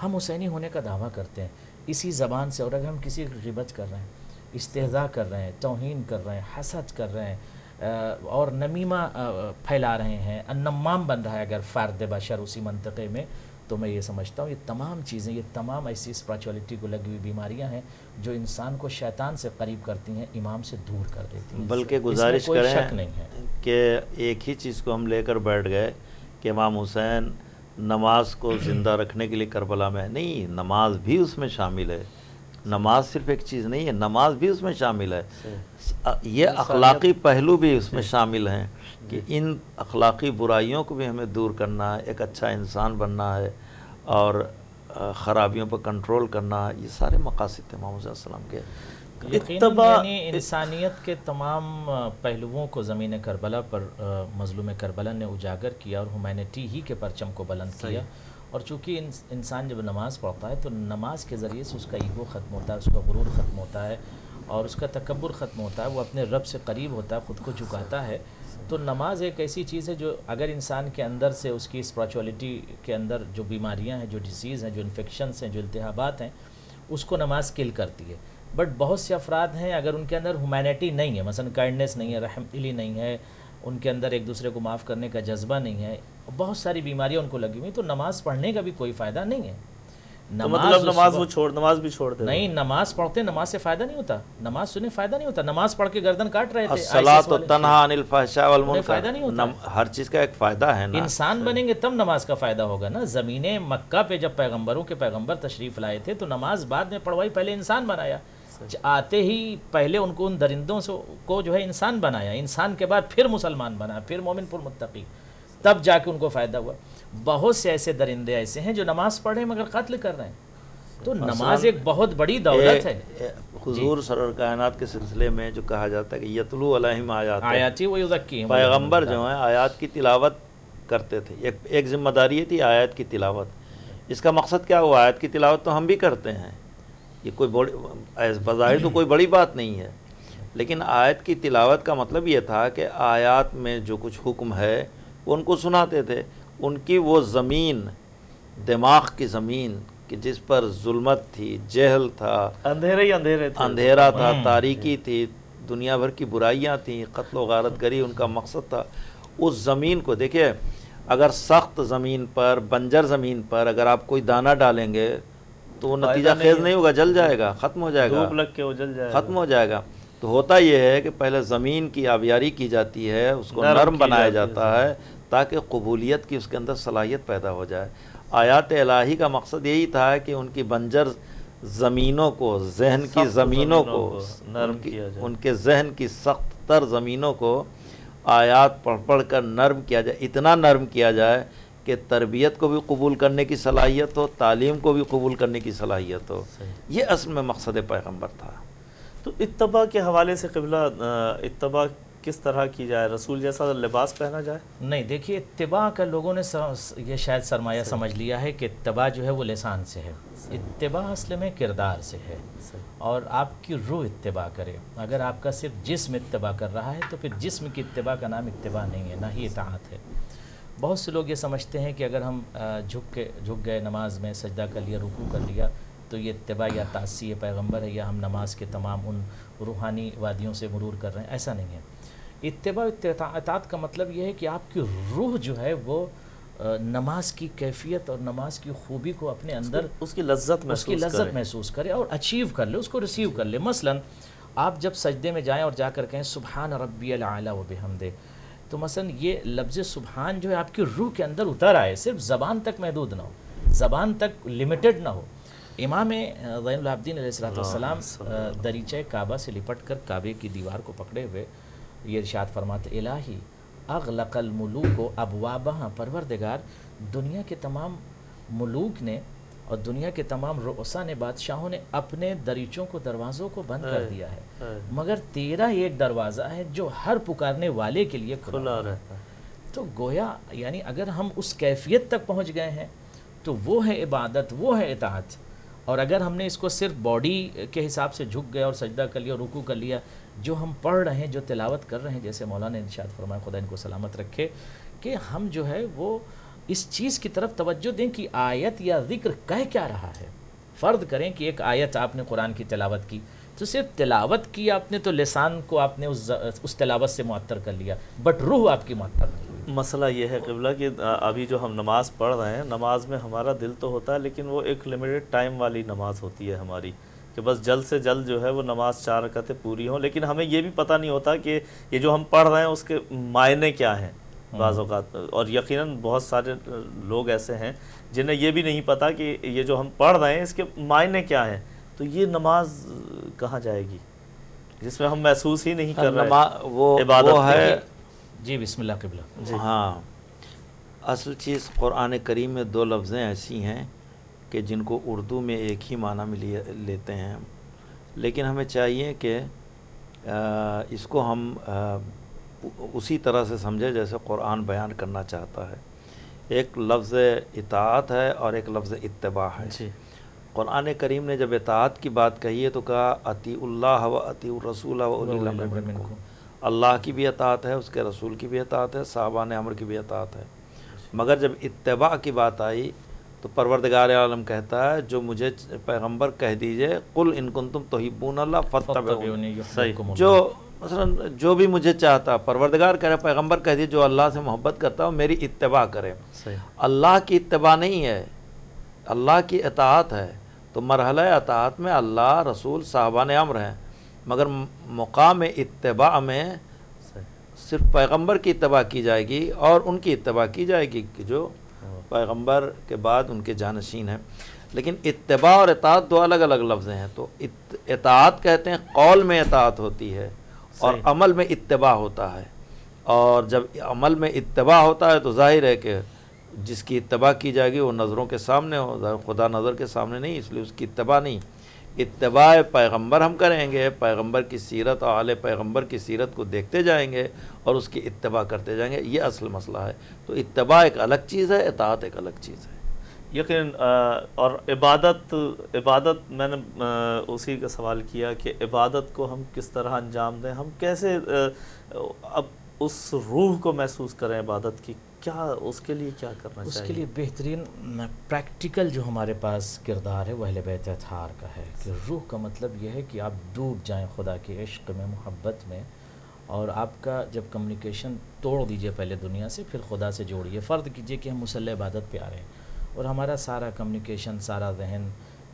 ہم حسینی ہونے کا دعویٰ کرتے ہیں اسی زبان سے، اور اگر ہم کسی کی غیبت کر رہے ہیں، استہزاء کر رہے ہیں، توہین کر رہے ہیں، حسد کر رہے ہیں اور نمیمہ پھیلا رہے ہیں، نمام بن رہا ہے اگر فرد بشر اسی منطقے میں، تو میں یہ سمجھتا ہوں یہ تمام چیزیں، یہ تمام ایسی اسپریچولیٹی کو لگی ہوئی بیماریاں ہیں جو انسان کو شیطان سے قریب کرتی ہیں، امام سے دور کر دیتی ہیں. بلکہ گزارش کریں کہ ایک ہی چیز کو ہم لے کر بیٹھ گئے کہ امام حسین نماز کو زندہ رکھنے کے لیے کربلا میں نہیں، نماز بھی اس میں شامل ہے. نماز صرف ایک چیز نہیں ہے، نماز بھی اس میں شامل ہے. یہ اخلاقی پہلو بھی اس میں شامل ہیں کہ ان اخلاقی برائیوں کو بھی ہمیں دور کرنا ہے، ایک اچھا انسان بننا ہے اور خرابیوں پر کنٹرول کرنا ہے. یہ سارے مقاصد تھے محمد صلی اللہ علیہ وسلم کے. یقیناً یعنی انسانیت کے تمام پہلوؤں کو زمین کربلا پر مظلوم کربلا نے اجاگر کیا اور ہیومینٹی ہی کے پرچم کو بلند کیا. اور چونکہ انسان جب نماز پڑھتا ہے تو نماز کے ذریعے سے اس کا ایگو ختم ہوتا ہے، اس کا غرور ختم ہوتا ہے اور اس کا تکبر ختم ہوتا ہے، وہ اپنے رب سے قریب ہوتا ہے، خود کو جھکاتا ہے. تو نماز ایک ایسی چیز ہے جو اگر انسان کے اندر سے اس کی اسپریچولیٹی کے اندر جو بیماریاں ہیں، جو ڈیزیز ہیں، جو انفیکشنز ہیں، جو التہابات ہیں، اس کو نماز کل کرتی ہے. بٹ بہت سے افراد ہیں اگر ان کے اندر ہیومینٹی نہیں ہے، مثلا کائنڈنیس نہیں ہے، رحم دلی نہیں ہے، ان کے اندر ایک دوسرے کو معاف کرنے کا جذبہ نہیں ہے، بہت ساری بیماریاں ان کو لگی ہوئی، تو نماز پڑھنے کا بھی کوئی فائدہ نہیں ہے. مطلب نماز بھی چھوڑ دے نہیں، نماز پڑھتے نماز سے فائدہ نہیں ہوتا. نماز سنیں فائدہ نہیں ہوتا. نماز پڑھ کے گردن کاٹ رہے تھے. الصلاۃ تنہا عن الفحشاء والمنکر. فائدہ نہیں ہوتا. ہر چیز کا ایک فائدہ ہے نا. انسان بنیں گے تب نماز کا فائدہ ہوگا نا. زمین مکہ پہ جب پیغمبروں کے پیغمبر تشریف لائے تھے تو نماز بعد میں پڑھوائی، پہلے انسان بنایا. آتے ہی پہلے ان کو ان درندوں کو جو ہے انسان بنایا، انسان کے بعد پھر مسلمان بنایا، پھر مومن پر متقی، تب جا کے ان کو فائدہ ہوا. بہت سے ایسے درندے ایسے ہیں جو نماز پڑھ رہے ہیں مگر قتل کر رہے ہیں. تو نماز ایک بہت بڑی دولت ہے. حضور سرور کائنات کے سلسلے میں جو کہا جاتا ہے کہ یتلو علیہم آیاتی و یزکیہم، پیغمبر جو ہیں آیات کی تلاوت کرتے تھے. ایک ذمہ داری تھی آیات کی تلاوت. اس کا مقصد کیا ہوا؟ آیت کی تلاوت تو ہم بھی کرتے ہیں، یہ کوئی بظاہر تو کوئی بڑی بات نہیں ہے، لیکن آیت کی تلاوت کا مطلب یہ تھا کہ آیات میں جو کچھ حکم ہے وہ ان کو سناتے تھے. ان کی وہ زمین، دماغ کی زمین کہ جس پر ظلمت تھی، جہل تھا، اندھیرا تھا، تاریکی تھی، دنیا بھر کی برائیاں تھیں، قتل و غارت گری ان کا مقصد تھا. اس زمین کو دیکھیں، اگر سخت زمین پر، بنجر زمین پر اگر آپ کوئی دانہ ڈالیں گے تو وہ نتیجہ خیز نہیں ہوگا، جل جائے گا، ختم ہو جائے گا، دھوپ لگ کے وہ جل جائے گا، ختم ہو جائے گا. تو ہوتا یہ ہے کہ پہلے زمین کی آبیاری کی جاتی ہے، اس کو نرم بنایا جاتا ہے تاکہ قبولیت کی اس کے اندر صلاحیت پیدا ہو جائے. آیات الہی کا مقصد یہی تھا کہ ان کی بنجر زمینوں کو، ذہن کی زمینوں کو نرم کیا جائے، ان کے ذہن کی سخت تر زمینوں کو آیات پڑھ پڑھ کر نرم کیا جائے. اتنا نرم کیا جائے کہ تربیت کو بھی قبول کرنے کی صلاحیت ہو، تعلیم کو بھی قبول کرنے کی صلاحیت ہو. یہ اصل میں مقصد پیغمبر تھا. تو اتباع کے حوالے سے قبلہ اتباع کس طرح کی جائے؟ رسول جیسا لباس پہنا جائے؟ نہیں، دیکھیے اتباع کا لوگوں نے یہ شاید سرمایہ سمجھ لیا ہے کہ اتباع جو ہے وہ لسان سے ہے. اتباع اصل میں کردار سے ہے، اور آپ کی روح اتباع کرے. اگر آپ کا صرف جسم اتباع کر رہا ہے تو پھر جسم کی اتباع کا نام اتباع نہیں ہے، نہ ہی اطاعت ہے. بہت سے لوگ یہ سمجھتے ہیں کہ اگر ہم جھک گئے نماز میں، سجدہ کر لیا، رکوع کر لیا، تو یہ اتباع یا تعصی پیغمبر ہے، یا ہم نماز کے تمام ان روحانی وادیوں سے مرور کر رہے ہیں. ایسا نہیں ہے. اتباع اطاعت کا مطلب یہ ہے کہ آپ کی روح جو ہے وہ نماز کی کیفیت اور نماز کی خوبی کو اپنے اندر اس کی لذت محسوس کرے اور اچیو کر لے، اس کو ریسیو کر لے. مثلا آپ جب سجدے میں جائیں اور جا کر کہیں سبحان ربی الاعلی و بحمدہ، تو مثلا یہ لفظ سبحان جو ہے آپ کی روح کے اندر اتر آئے، صرف زبان تک محدود نہ ہو، زبان تک لمیٹڈ نہ ہو. امام زین العابدین علیہ السلام دریچہ کعبہ سے لپٹ کر کعبے کی دیوار کو پکڑے ہوئے یہ ارشاد فرماتے، الہی اغلق الملوک ابوابہا، پروردگار دنیا کے تمام ملوک نے اور دنیا کے تمام رؤسا نے، بادشاہوں نے اپنے دریچوں کو، دروازوں کو بند کر دیا ہے، مگر تیرا ایک دروازہ ہے جو ہر پکارنے والے کے لیے کھلا رہتا ہے. تو گویا یعنی اگر ہم اس کیفیت تک پہنچ گئے ہیں تو وہ ہے عبادت، وہ ہے اطاعت. اور اگر ہم نے اس کو صرف باڈی کے حساب سے جھک گئے اور سجدہ کر لیا اور رکوع کر لیا، جو ہم پڑھ رہے ہیں، جو تلاوت کر رہے ہیں، جیسے مولانا نے ارشاد فرمایا خدا ان کو سلامت رکھے، کہ ہم جو ہے وہ اس چیز کی طرف توجہ دیں کہ آیت یا ذکر کہہ کیا رہا ہے. فرض کریں کہ ایک آیت آپ نے قرآن کی تلاوت کی، تو صرف تلاوت کی آپ نے، تو لسان کو آپ نے اس تلاوت سے معطر کر لیا، بٹ روح آپ کی معطر نہیں. مسئلہ یہ ہے قبلہ کہ ابھی جو ہم نماز پڑھ رہے ہیں، نماز میں ہمارا دل تو ہوتا ہے، لیکن وہ ایک لمیٹڈ ٹائم والی نماز ہوتی ہے ہماری، کہ بس جلد سے جلد جو ہے وہ نماز 4 رکعتیں پوری ہوں. لیکن ہمیں یہ بھی پتہ نہیں ہوتا کہ یہ جو ہم پڑھ رہے ہیں اس کے معنی کیا ہیں بعض اوقات. اور یقیناً بہت سارے لوگ ایسے ہیں جنہیں یہ بھی نہیں پتہ کہ یہ جو ہم پڑھ رہے ہیں اس کے معنی کیا ہیں. تو یہ نماز کہاں جائے گی جس میں ہم محسوس ہی نہیں کر رہے وہ عبادت ہے. جی بسم اللہ قبلہ. ہاں، اصل چیز قرآن کریم میں 2 لفظیں ایسی ہیں کہ جن کو اردو میں ایک ہی معنی میں لیتے ہیں. لیکن ہمیں چاہیے کہ اس کو ہم اسی طرح سے سمجھے جیسے قرآن بیان کرنا چاہتا ہے. ایک لفظ اطاعت ہے اور ایک لفظ اتباع ہے. جی قرآن کریم نے جب اطاعت کی بات کہی ہے تو کہا اطیعوا اللہ و اطیعوا الرسول و اولی الامر منکم. اللہ کی بھی اطاعت ہے، اس کے رسول کی بھی اطاعت ہے، صحابہ امر کی بھی اطاعت ہے. مگر جب اتباع کی بات آئی تو پروردگار عالم کہتا ہے جو مجھے پیغمبر کہہ دیجئے قل ان کنتم تحبون اللہ فاتبعونی. جو مثلا جو بھی مجھے چاہتا، پروردگار کہہ رہا پیغمبر کہہ دیجئے جو اللہ سے محبت کرتا ہے میری اتباع کرے. اللہ کی اتباع نہیں ہے، اللہ کی اطاعت ہے. تو مرحلہ اطاعت میں اللہ رسول صحابہ امر ہیں، مگر مقام اتباع میں صرف پیغمبر کی اتباع کی جائے گی اور ان کی اتباع کی جائے گی کہ جو پیغمبر کے بعد ان کے جانشین ہیں. لیکن اتباع اور اطاعت دو الگ الگ لفظ ہیں. تو اطاعت کہتے ہیں قول میں اطاعت ہوتی ہے اور عمل میں اتباع ہوتا ہے. اور جب عمل میں اتباع ہوتا ہے تو ظاہر ہے کہ جس کی اتباع کی جائے گی وہ نظروں کے سامنے ہو، خدا نظر کے سامنے نہیں، اس لیے اس کی اتباع نہیں. اتباع پیغمبر ہم کریں گے، پیغمبر کی سیرت اور اہل پیغمبر کی سیرت کو دیکھتے جائیں گے اور اس کی اتباع کرتے جائیں گے. یہ اصل مسئلہ ہے. تو اتباع ایک الگ چیز ہے، اطاعت ایک الگ چیز ہے. یقین. اور عبادت میں نے اسی کا سوال کیا کہ عبادت کو ہم کس طرح انجام دیں، ہم کیسے اب اس روح کو محسوس کریں عبادت کی، کیا اس کے لیے کیا کرنا چاہیے؟ اس کے لیے بہترین پریکٹیکل جو ہمارے پاس کردار ہے وہ اہل بیت اطہار کا ہے کہ روح کا مطلب یہ ہے کہ آپ ڈوب جائیں خدا کے عشق میں، محبت میں، اور آپ کا جب کمیونیکیشن توڑ دیجئے پہلے دنیا سے، پھر خدا سے جوڑیے. فرض کیجئے کہ ہم مصلی عبادت پہ آ رہے ہیں اور ہمارا سارا کمیونیکیشن، سارا ذہن،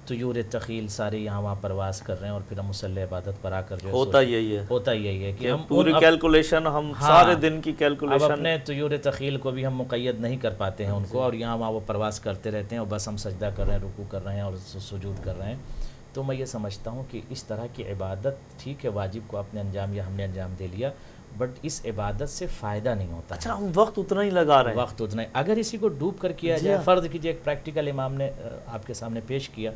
طیور تخیل سارے یہاں وہاں پرواز کر رہے ہیں، اور پھر ہم مصلی عبادت پر آ کر جو ہوتا یہی ہے کہ ہم پوری کیلکولیشن، ہم سارے دن کی اب کیلکولیشن اپنے طیور تخیل کو بھی ہم مقید نہیں کر پاتے ہیں ان کو، اور یہاں وہاں وہ پرواز کرتے رہتے ہیں اور بس ہم سجدہ کر رہے ہیں، رکوع کر رہے ہیں اور سجود کر رہے ہیں. تو میں یہ سمجھتا ہوں کہ اس طرح کی عبادت ٹھیک ہے، واجب کو آپ نے انجام یا ہم نے انجام دے لیا، بٹ اس عبادت سے فائدہ نہیں ہوتا. اچھا ہم وقت اتنا ہی لگا رہے ہیں، وقت اتنا ہی. اگر اسی کو ڈوب کر کیا جائے، فرض کیجئے ایک پریکٹیکل امام نے آپ کے سامنے پیش کیا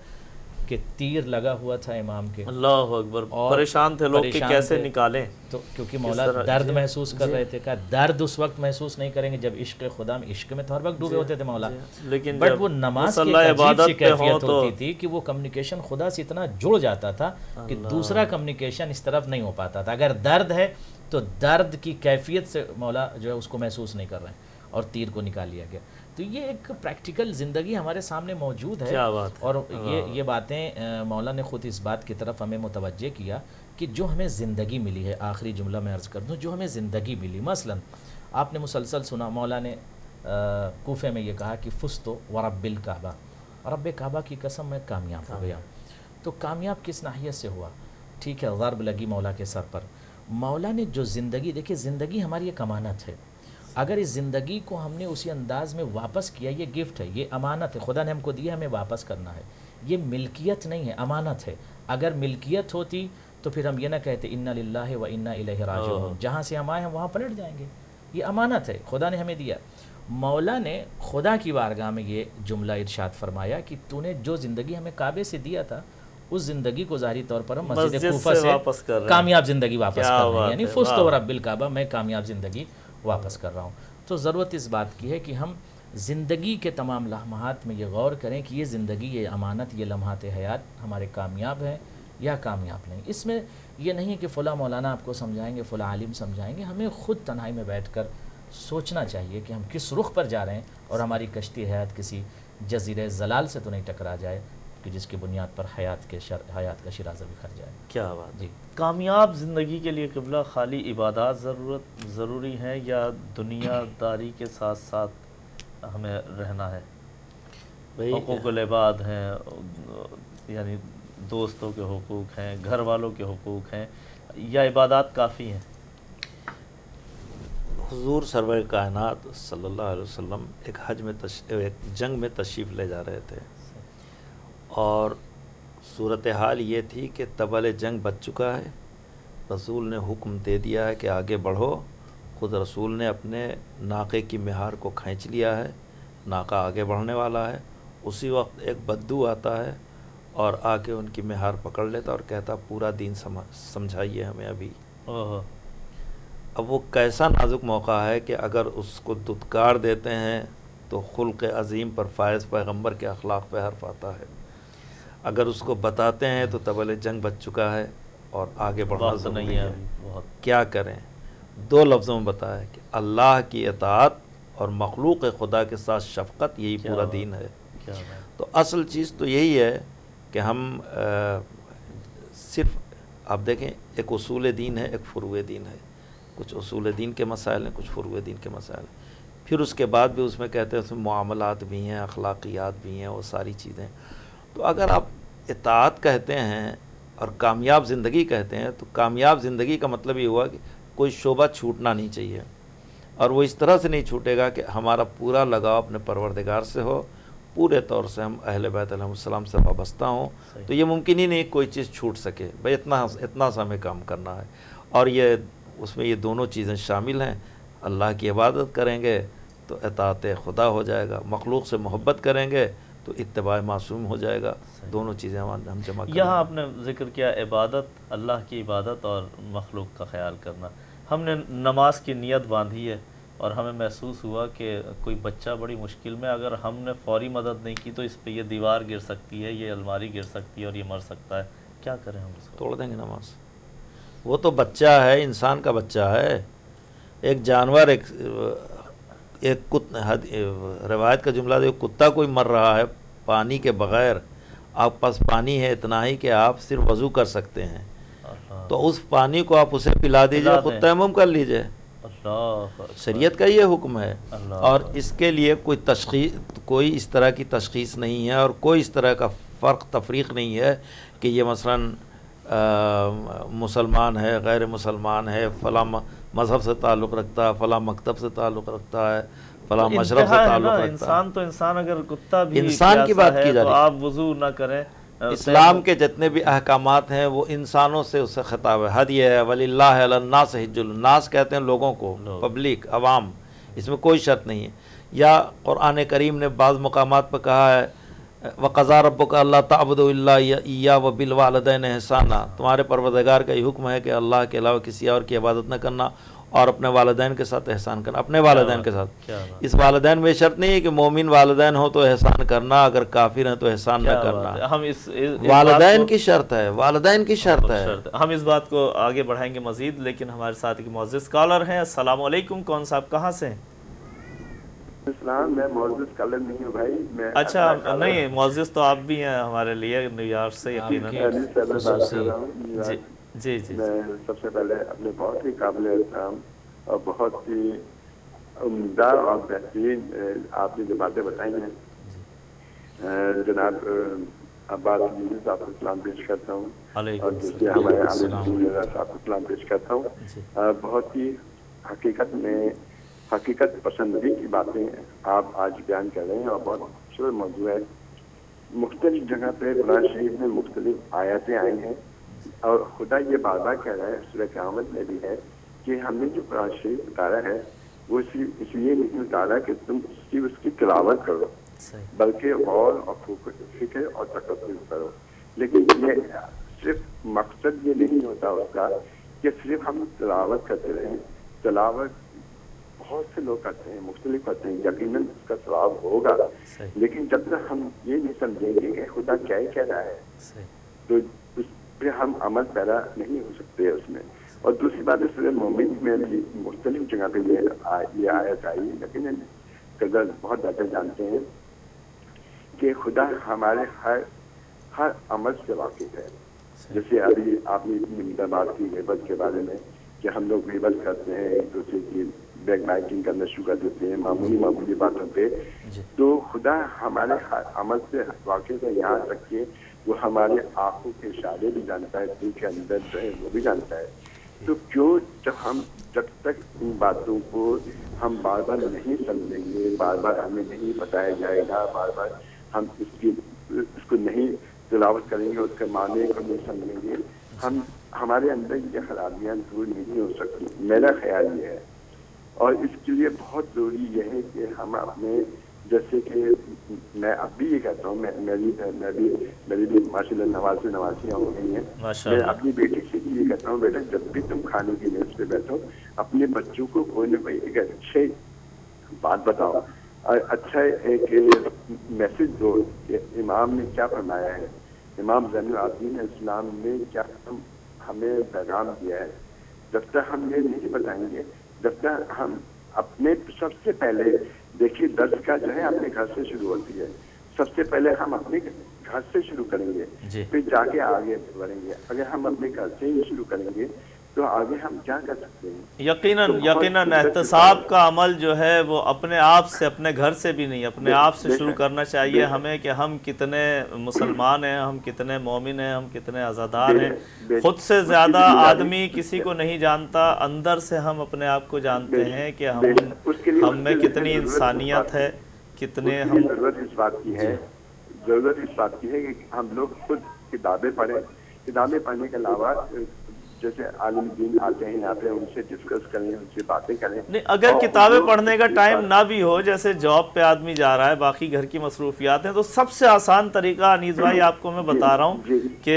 کہ تیر لگا ہوا تھا امام کے، اللہ اکبر، پریشان تھے لوگ کہ کیسے نکالیں. تو کیونکہ مولا درد محسوس کر رہے تھے. کہا درد اس وقت محسوس نہیں کریں گے جب عشق خدا میں، عشق میں تو ہر وقت ڈوبے ہوتے تھے مولا، لیکن بٹ وہ نماز کی عجیب سی کیفیت ہوتی تھی کہ وہ کمیونیکیشن خدا سے اتنا جڑ جاتا تھا کہ دوسرا کمیونیکیشن اس طرف نہیں ہو پاتا تھا. اگر درد ہے تو درد کی کیفیت سے مولا جو ہے اس کو محسوس نہیں کر رہے ہیں اور تیر کو نکال لیا گیا. تو یہ ایک پریکٹیکل زندگی ہمارے سامنے موجود ہے. کیا بات ہے. اور یہ باتیں مولا نے خود اس بات کی طرف ہمیں متوجہ کیا کہ جو ہمیں زندگی ملی ہے، آخری جملہ میں عرض کر دوں، جو ہمیں زندگی ملی، مثلا آپ نے مسلسل سنا مولا نے کوفے میں یہ کہا کہ فزت ورب الکعبہ، رب کعبہ کی قسم میں کامیاب ہو گیا. تو کامیاب کس ناحیت سے ہوا؟ ٹھیک ہے ضرب لگی مولا کے سر پر. مولا نے جو زندگی، دیکھیے زندگی ہماری ایک امانت ہے. اگر اس زندگی کو ہم نے اسی انداز میں واپس کیا، یہ گفٹ ہے، یہ امانت ہے، خدا نے ہم کو دیا، ہمیں واپس کرنا ہے. یہ ملکیت نہیں ہے، امانت ہے. اگر ملکیت ہوتی تو پھر ہم یہ نہ کہتے انا للہ و انا الیہ راجعون، جہاں سے ہم آئے ہیں وہاں پلٹ جائیں گے. یہ امانت ہے، خدا نے ہمیں دیا. مولا نے خدا کی بارگاہ میں یہ جملہ ارشاد فرمایا کہ تو نے جو زندگی ہمیں کعبے سے دیا تھا، اس زندگی کو ظاہری طور پر ہم مسجد کوفہ سے کامیاب زندگی واپس کر رہے ہیں. یعنی فزت ورب الکعبہ، میں کامیاب زندگی واپس کر رہا ہوں. تو ضرورت اس بات کی ہے کہ ہم زندگی کے تمام لمحات میں یہ غور کریں کہ یہ زندگی، یہ امانت، یہ لمحات حیات ہمارے کامیاب ہیں یا کامیاب نہیں. اس میں یہ نہیں کہ فلاں مولانا آپ کو سمجھائیں گے، فلاں عالم سمجھائیں گے. ہمیں خود تنہائی میں بیٹھ کر سوچنا چاہیے کہ ہم کس رخ پر جا رہے ہیں اور ہماری کشتی حیات کسی جزیرہ زلال سے تو نہیں ٹکرا جائے کہ جس کی بنیاد پر حیات کا شرازہ بکھر جائے. کیا بات. جی، کامیاب زندگی کے لیے قبلہ خالی عبادات ضروری ہیں یا دنیا داری کے ساتھ ساتھ ہمیں رہنا ہے؟ حقوق العباد ہیں، یعنی دوستوں کے حقوق ہیں، گھر والوں کے حقوق ہیں، یا عبادات کافی ہیں؟ حضور سرور کائنات صلی اللہ علیہ وسلم ایک ایک جنگ میں تشریف لے جا رہے تھے، اور صورتحال یہ تھی کہ طبل جنگ بج چکا ہے. رسول نے حکم دے دیا ہے کہ آگے بڑھو. خود رسول نے اپنے ناقے کی مہار کو کھینچ لیا ہے، ناقہ آگے بڑھنے والا ہے. اسی وقت ایک بدو آتا ہے اور آ کے ان کی مہار پکڑ لیتا اور کہتا پورا دین سمجھائیے ہمیں ابھی۔ اب وہ کیسا نازک موقع ہے کہ اگر اس کو دھتکار دیتے ہیں تو خلق عظیم پر فائز پیغمبر کے اخلاق پہ حرف آتا ہے، اگر اس کو بتاتے ہیں تو طبل جنگ بچ چکا ہے اور آگے بڑھنا ضروری ہے۔ کیا کریں؟ 2 لفظوں میں بتایا کہ اللہ کی اطاعت اور مخلوق خدا کے ساتھ شفقت، یہی پورا دین ہے۔ تو اصل چیز تو یہی ہے کہ ہم صرف آپ دیکھیں ایک اصول دین ہے، ایک فروع دین ہے، کچھ اصول دین کے مسائل ہیں، کچھ فروع دین کے مسائل ہیں، پھر اس کے بعد بھی اس میں کہتے ہیں اس میں معاملات بھی ہیں، اخلاقیات بھی ہیں، وہ ساری چیزیں۔ تو اگر آپ اطاعت کہتے ہیں اور کامیاب زندگی کہتے ہیں تو کامیاب زندگی کا مطلب یہ ہوا کہ کوئی شعبہ چھوٹنا نہیں چاہیے، اور وہ اس طرح سے نہیں چھوٹے گا کہ ہمارا پورا لگاؤ اپنے پروردگار سے ہو، پورے طور سے ہم اہل بیت علیہ السلام سے وابستہ ہوں۔ تو یہ ممکن ہی نہیں کوئی چیز چھوٹ سکے، بھئی اتنا سا ہمیں کام کرنا ہے، اور یہ اس میں یہ دونوں چیزیں شامل ہیں۔ اللہ کی عبادت کریں گے تو اطاعت خدا ہو جائے گا، مخلوق سے محبت کریں گے تو اتباع معصوم ہو جائے گا، دونوں چیزیں ہم جمع کریں۔ یہاں آپ نے ذکر کیا عبادت، اللہ کی عبادت اور مخلوق کا خیال کرنا۔ ہم نے نماز کی نیت باندھی ہے اور ہمیں محسوس ہوا کہ کوئی بچہ بڑی مشکل میں، اگر ہم نے فوری مدد نہیں کی تو اس پہ یہ دیوار گر سکتی ہے، یہ الماری گر سکتی ہے اور یہ مر سکتا ہے، کیا کریں ہم اس کو؟ توڑ دیں گے نماز۔ وہ تو بچہ ہے، انسان کا بچہ ہے، ایک جانور، ایک روایت کا جملہ ایک کتا کوئی مر رہا ہے پانی کے بغیر، آپ پاس پانی ہے اتنا ہی کہ آپ صرف وضو کر سکتے ہیں، تو اس پانی کو آپ اسے پلا دیجئے، خود تیمم کر لیجئے۔ شریعت کا یہ حکم ہے، اور اس کے لیے کوئی اس طرح کی تشخیص نہیں ہے، اور کوئی اس طرح کا فرق تفریق نہیں ہے کہ یہ مثلاً مسلمان ہے، غیر مسلمان ہے، فلاں مذہب سے تعلق رکھتا ہے، فلاں مکتب سے تعلق رکھتا ہے، فلاں مشرب سے تعلق رکھتا ہے۔ انسان تو انسان، اگر کتا بھی انسان کی بات کی جا رہی ہے، تو آپ وضو نہ کریں۔ اسلام کے جتنے بھی احکامات ہیں وہ انسانوں سے اس سے خطاب ہے۔ حد یہ ہے وَلِلَّهِ عَلَى النَّاسِ حِجُّ النَّاسِ کہتے ہیں لوگوں کو، پبلک، عوام، اس میں کوئی شرط نہیں ہے۔ یا قرآن کریم نے بعض مقامات پہ کہا ہے وَقَضَىٰ رَبُّكَ أَلَّا تَعْبُدُوا إِلَّا إِيَّاهُ وَبِالْوَالِدَيْنِ إِحْسَانًا، تمہارے پروردگار کا یہ حکم ہے کہ اللہ کے علاوہ کسی اور کی عبادت نہ کرنا اور اپنے والدین کے ساتھ احسان کرنا، اپنے والدین کے ساتھ۔ اس والدین میں شرط نہیں ہے کہ مومن والدین ہو تو احسان کرنا، اگر کافر ہیں تو احسان نہ کرنا، والدین کی شرط ہے، والدین کی شرط ہے۔ ہم اس بات کو آگے بڑھائیں گے مزید، لیکن ہمارے ساتھ ایک معزز کالر ہیں۔ السلام علیکم، کون صاحب کہاں سے ہیں؟ اسلام، میں معزز کالر نہیں ہوں بھائی، میں اچھا نہیں، معزز تو آپ بھی ہیں ہمارے لیے، نیو یارک سے یقیناً۔ جی جی، میں سب سے پہلے اپنے بہت ہی قابل احترام اور بہت ہی عمدہ اور بہترین آپ نے جو باتیں بتائی ہیں جناب عباس علی صاحب کو سلام پیش کرتا ہوں، اور دوسرے ہمارے عامر صاحب کو سلام پیش کرتا ہوں۔ بہت ہی حقیقت پسندی کی باتیں آپ آج بیان کر رہے ہیں، اور بہت خوبصورت موضوع ہے۔ مختلف جگہ پہ قرآن شریف میں مختلف آیتیں آئی ہیں، اور خدا یہ بار بار کہہ رہا ہے، سورہ قیامت میں بھی ہے کہ ہم نے جو قرآن شریف اتارا ہے وہ اس لیے نہیں اتارا کہ تم اس کی تلاوت کرو، بلکہ غور اور فکر اور تفکر کرو۔ لیکن یہ صرف مقصد یہ نہیں ہوتا اس کا کہ صرف ہم تلاوت کرتے رہیں۔ تلاوت بہت سے لوگ کرتے ہیں، مختلف کرتے ہیں، یقیناً اس کا ثواب ہوگا، لیکن جب تک ہم یہ نہیں سمجھیں گے کہ خدا کیا ہی کہہ رہا ہے تو اس پہ ہم عمل پیدا نہیں ہو سکتے اس میں۔ اور دوسری بات ہے، سورہ مومن میں بھی مختلف جگہ پہ یہ آیت آئی، یقیناً قدر بہت زیادہ جانتے ہیں کہ خدا ہمارے ہر عمل سے واقف ہے۔ جیسے ابھی آپ نے اتنی بات کی غیبت کے بارے میں کہ ہم لوگ غیبت کرتے ہیں، ایک دوسرے کی بیک بائٹنگ کرنا شروع کر دیتے ہیں معمولی باتوں پہ، تو خدا ہمارے ہر عمل سے واقف ہے، یہاں تک کہ وہ ہمارے آنکھوں کے اشارے بھی جانتا ہے، دل کے اندر جو ہے وہ بھی جانتا ہے۔ تو کیوں جب تک ان باتوں کو ہم بار بار نہیں سمجھیں گے، بار بار ہمیں نہیں بتایا جائے گا، بار بار ہم اس کو نہیں تلاوت کریں گے، اس کے معنی کو نہیں سمجھیں گے، ہمارے اندر یہ خرابیاں دور نہیں ہو سکتی، میرا خیال یہ ہے۔ اور اس کے لیے بہت ضروری یہ ہے کہ ہم اپنے جیسے کہ میں اب بھی یہ کہتا ہوں، میری بھی ماشاء اللہ نوازیاں ہو گئی ہیں، میں اپنی بیٹی سے بھی یہ کہتا ہوں بیٹا جب بھی تم کھانے کی میز پہ بیٹھو اپنے بچوں کو کوئی نہ کوئی ایک اچھے بات بتاؤ اور اچھا ایک میسج دو کہ امام نے کیا فرمایا ہے، امام زین العابدین اسلام نے کیا ہمیں پیغام دیا ہے. جب تک ہم یہ نہیں بتائیں گے، جب تک ہم اپنے سب سے پہلے دیکھیے درس کا جو ہے اپنے گھر سے شروع ہوتی ہے، سب سے پہلے ہم اپنے گھر سے شروع کریں گے پھر جا کے آگے بڑھیں گے. اگر ہم اپنے گھر سے ہی شروع کریں گے تو آگے ہم کیا کر سکتے ہیں؟ یقیناً احتساب کا عمل جو ہے وہ اپنے آپ سے، اپنے گھر سے بھی نہیں، اپنے آپ سے شروع کرنا چاہیے ہمیں کہ ہم کتنے مسلمان ہیں، ہم کتنے مومن ہیں، ہم کتنے عزادار ہیں. خود سے زیادہ آدمی کسی کو نہیں جانتا، اندر سے ہم اپنے آپ کو جانتے ہیں کہ ہم میں کتنی انسانیت ہے، کتنے ہم. ضرورت اس بات کی ہے کہ ہم لوگ خود کتابیں پڑھیں. کتابیں پڑھنے کے علاوہ جیسے عالم دین آتے ہیں یہاں پہ ان سے ڈسکس کریں، ان سے باتیں کریں. نہیں، اگر کتابیں پڑھنے کا ٹائم نہ بھی ہو، جیسے جاب پہ آدمی جا رہا ہے، باقی گھر کی مصروفیات ہیں، تو سب سے آسان طریقہ انیس بھائی آپ کو میں بتا رہا ہوں کہ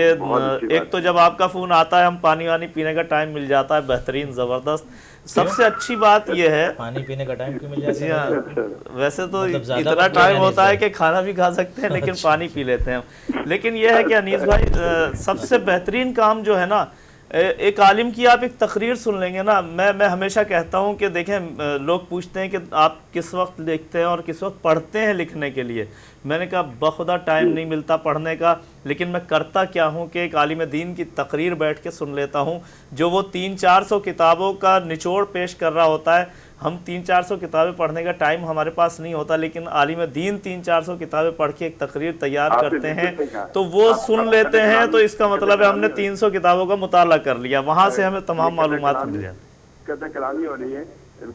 ایک تو جب آپ کا فون آتا ہے ہم پانی وانی پینے کا ٹائم مل جاتا ہے، بہترین زبردست. سب سے اچھی بات یہ ہے پانی پینے کا ٹائم کیوں مل جاتا ہے؟ جی ہاں، ویسے تو اتنا ٹائم ہوتا ہے کہ کھانا بھی کھا سکتے ہیں لیکن پانی پی لیتے ہیں ہم. لیکن یہ ہے کہ انیس بھائی سب سے بہترین کام جو ہے نا، ایک عالم کی آپ ایک تقریر سن لیں گے نا. میں ہمیشہ کہتا ہوں کہ دیکھیں لوگ پوچھتے ہیں کہ آپ کس وقت لکھتے ہیں اور کس وقت پڑھتے ہیں لکھنے کے لیے. میں نے کہا بخدا ٹائم نہیں ملتا پڑھنے کا، لیکن میں کرتا کیا ہوں کہ ایک عالم دین کی تقریر بیٹھ کے سن لیتا ہوں جو وہ 300-400 کتابوں کا نچوڑ پیش کر رہا ہوتا ہے. ہم 300-400 کتابیں پڑھنے کا ٹائم ہمارے پاس نہیں ہوتا، لیکن عالم دین 300-400 کتابیں پڑھ کے ایک تقریر تیار کرتے ہیں تو وہ سن لیتے ہیں. تو اس کا مطلب ہے ہم نے 300 کتابوں کا مطالعہ کر لیا، وہاں سے ہمیں تمام معلومات مل جاتی. قدر کلامی ہو رہی ہے.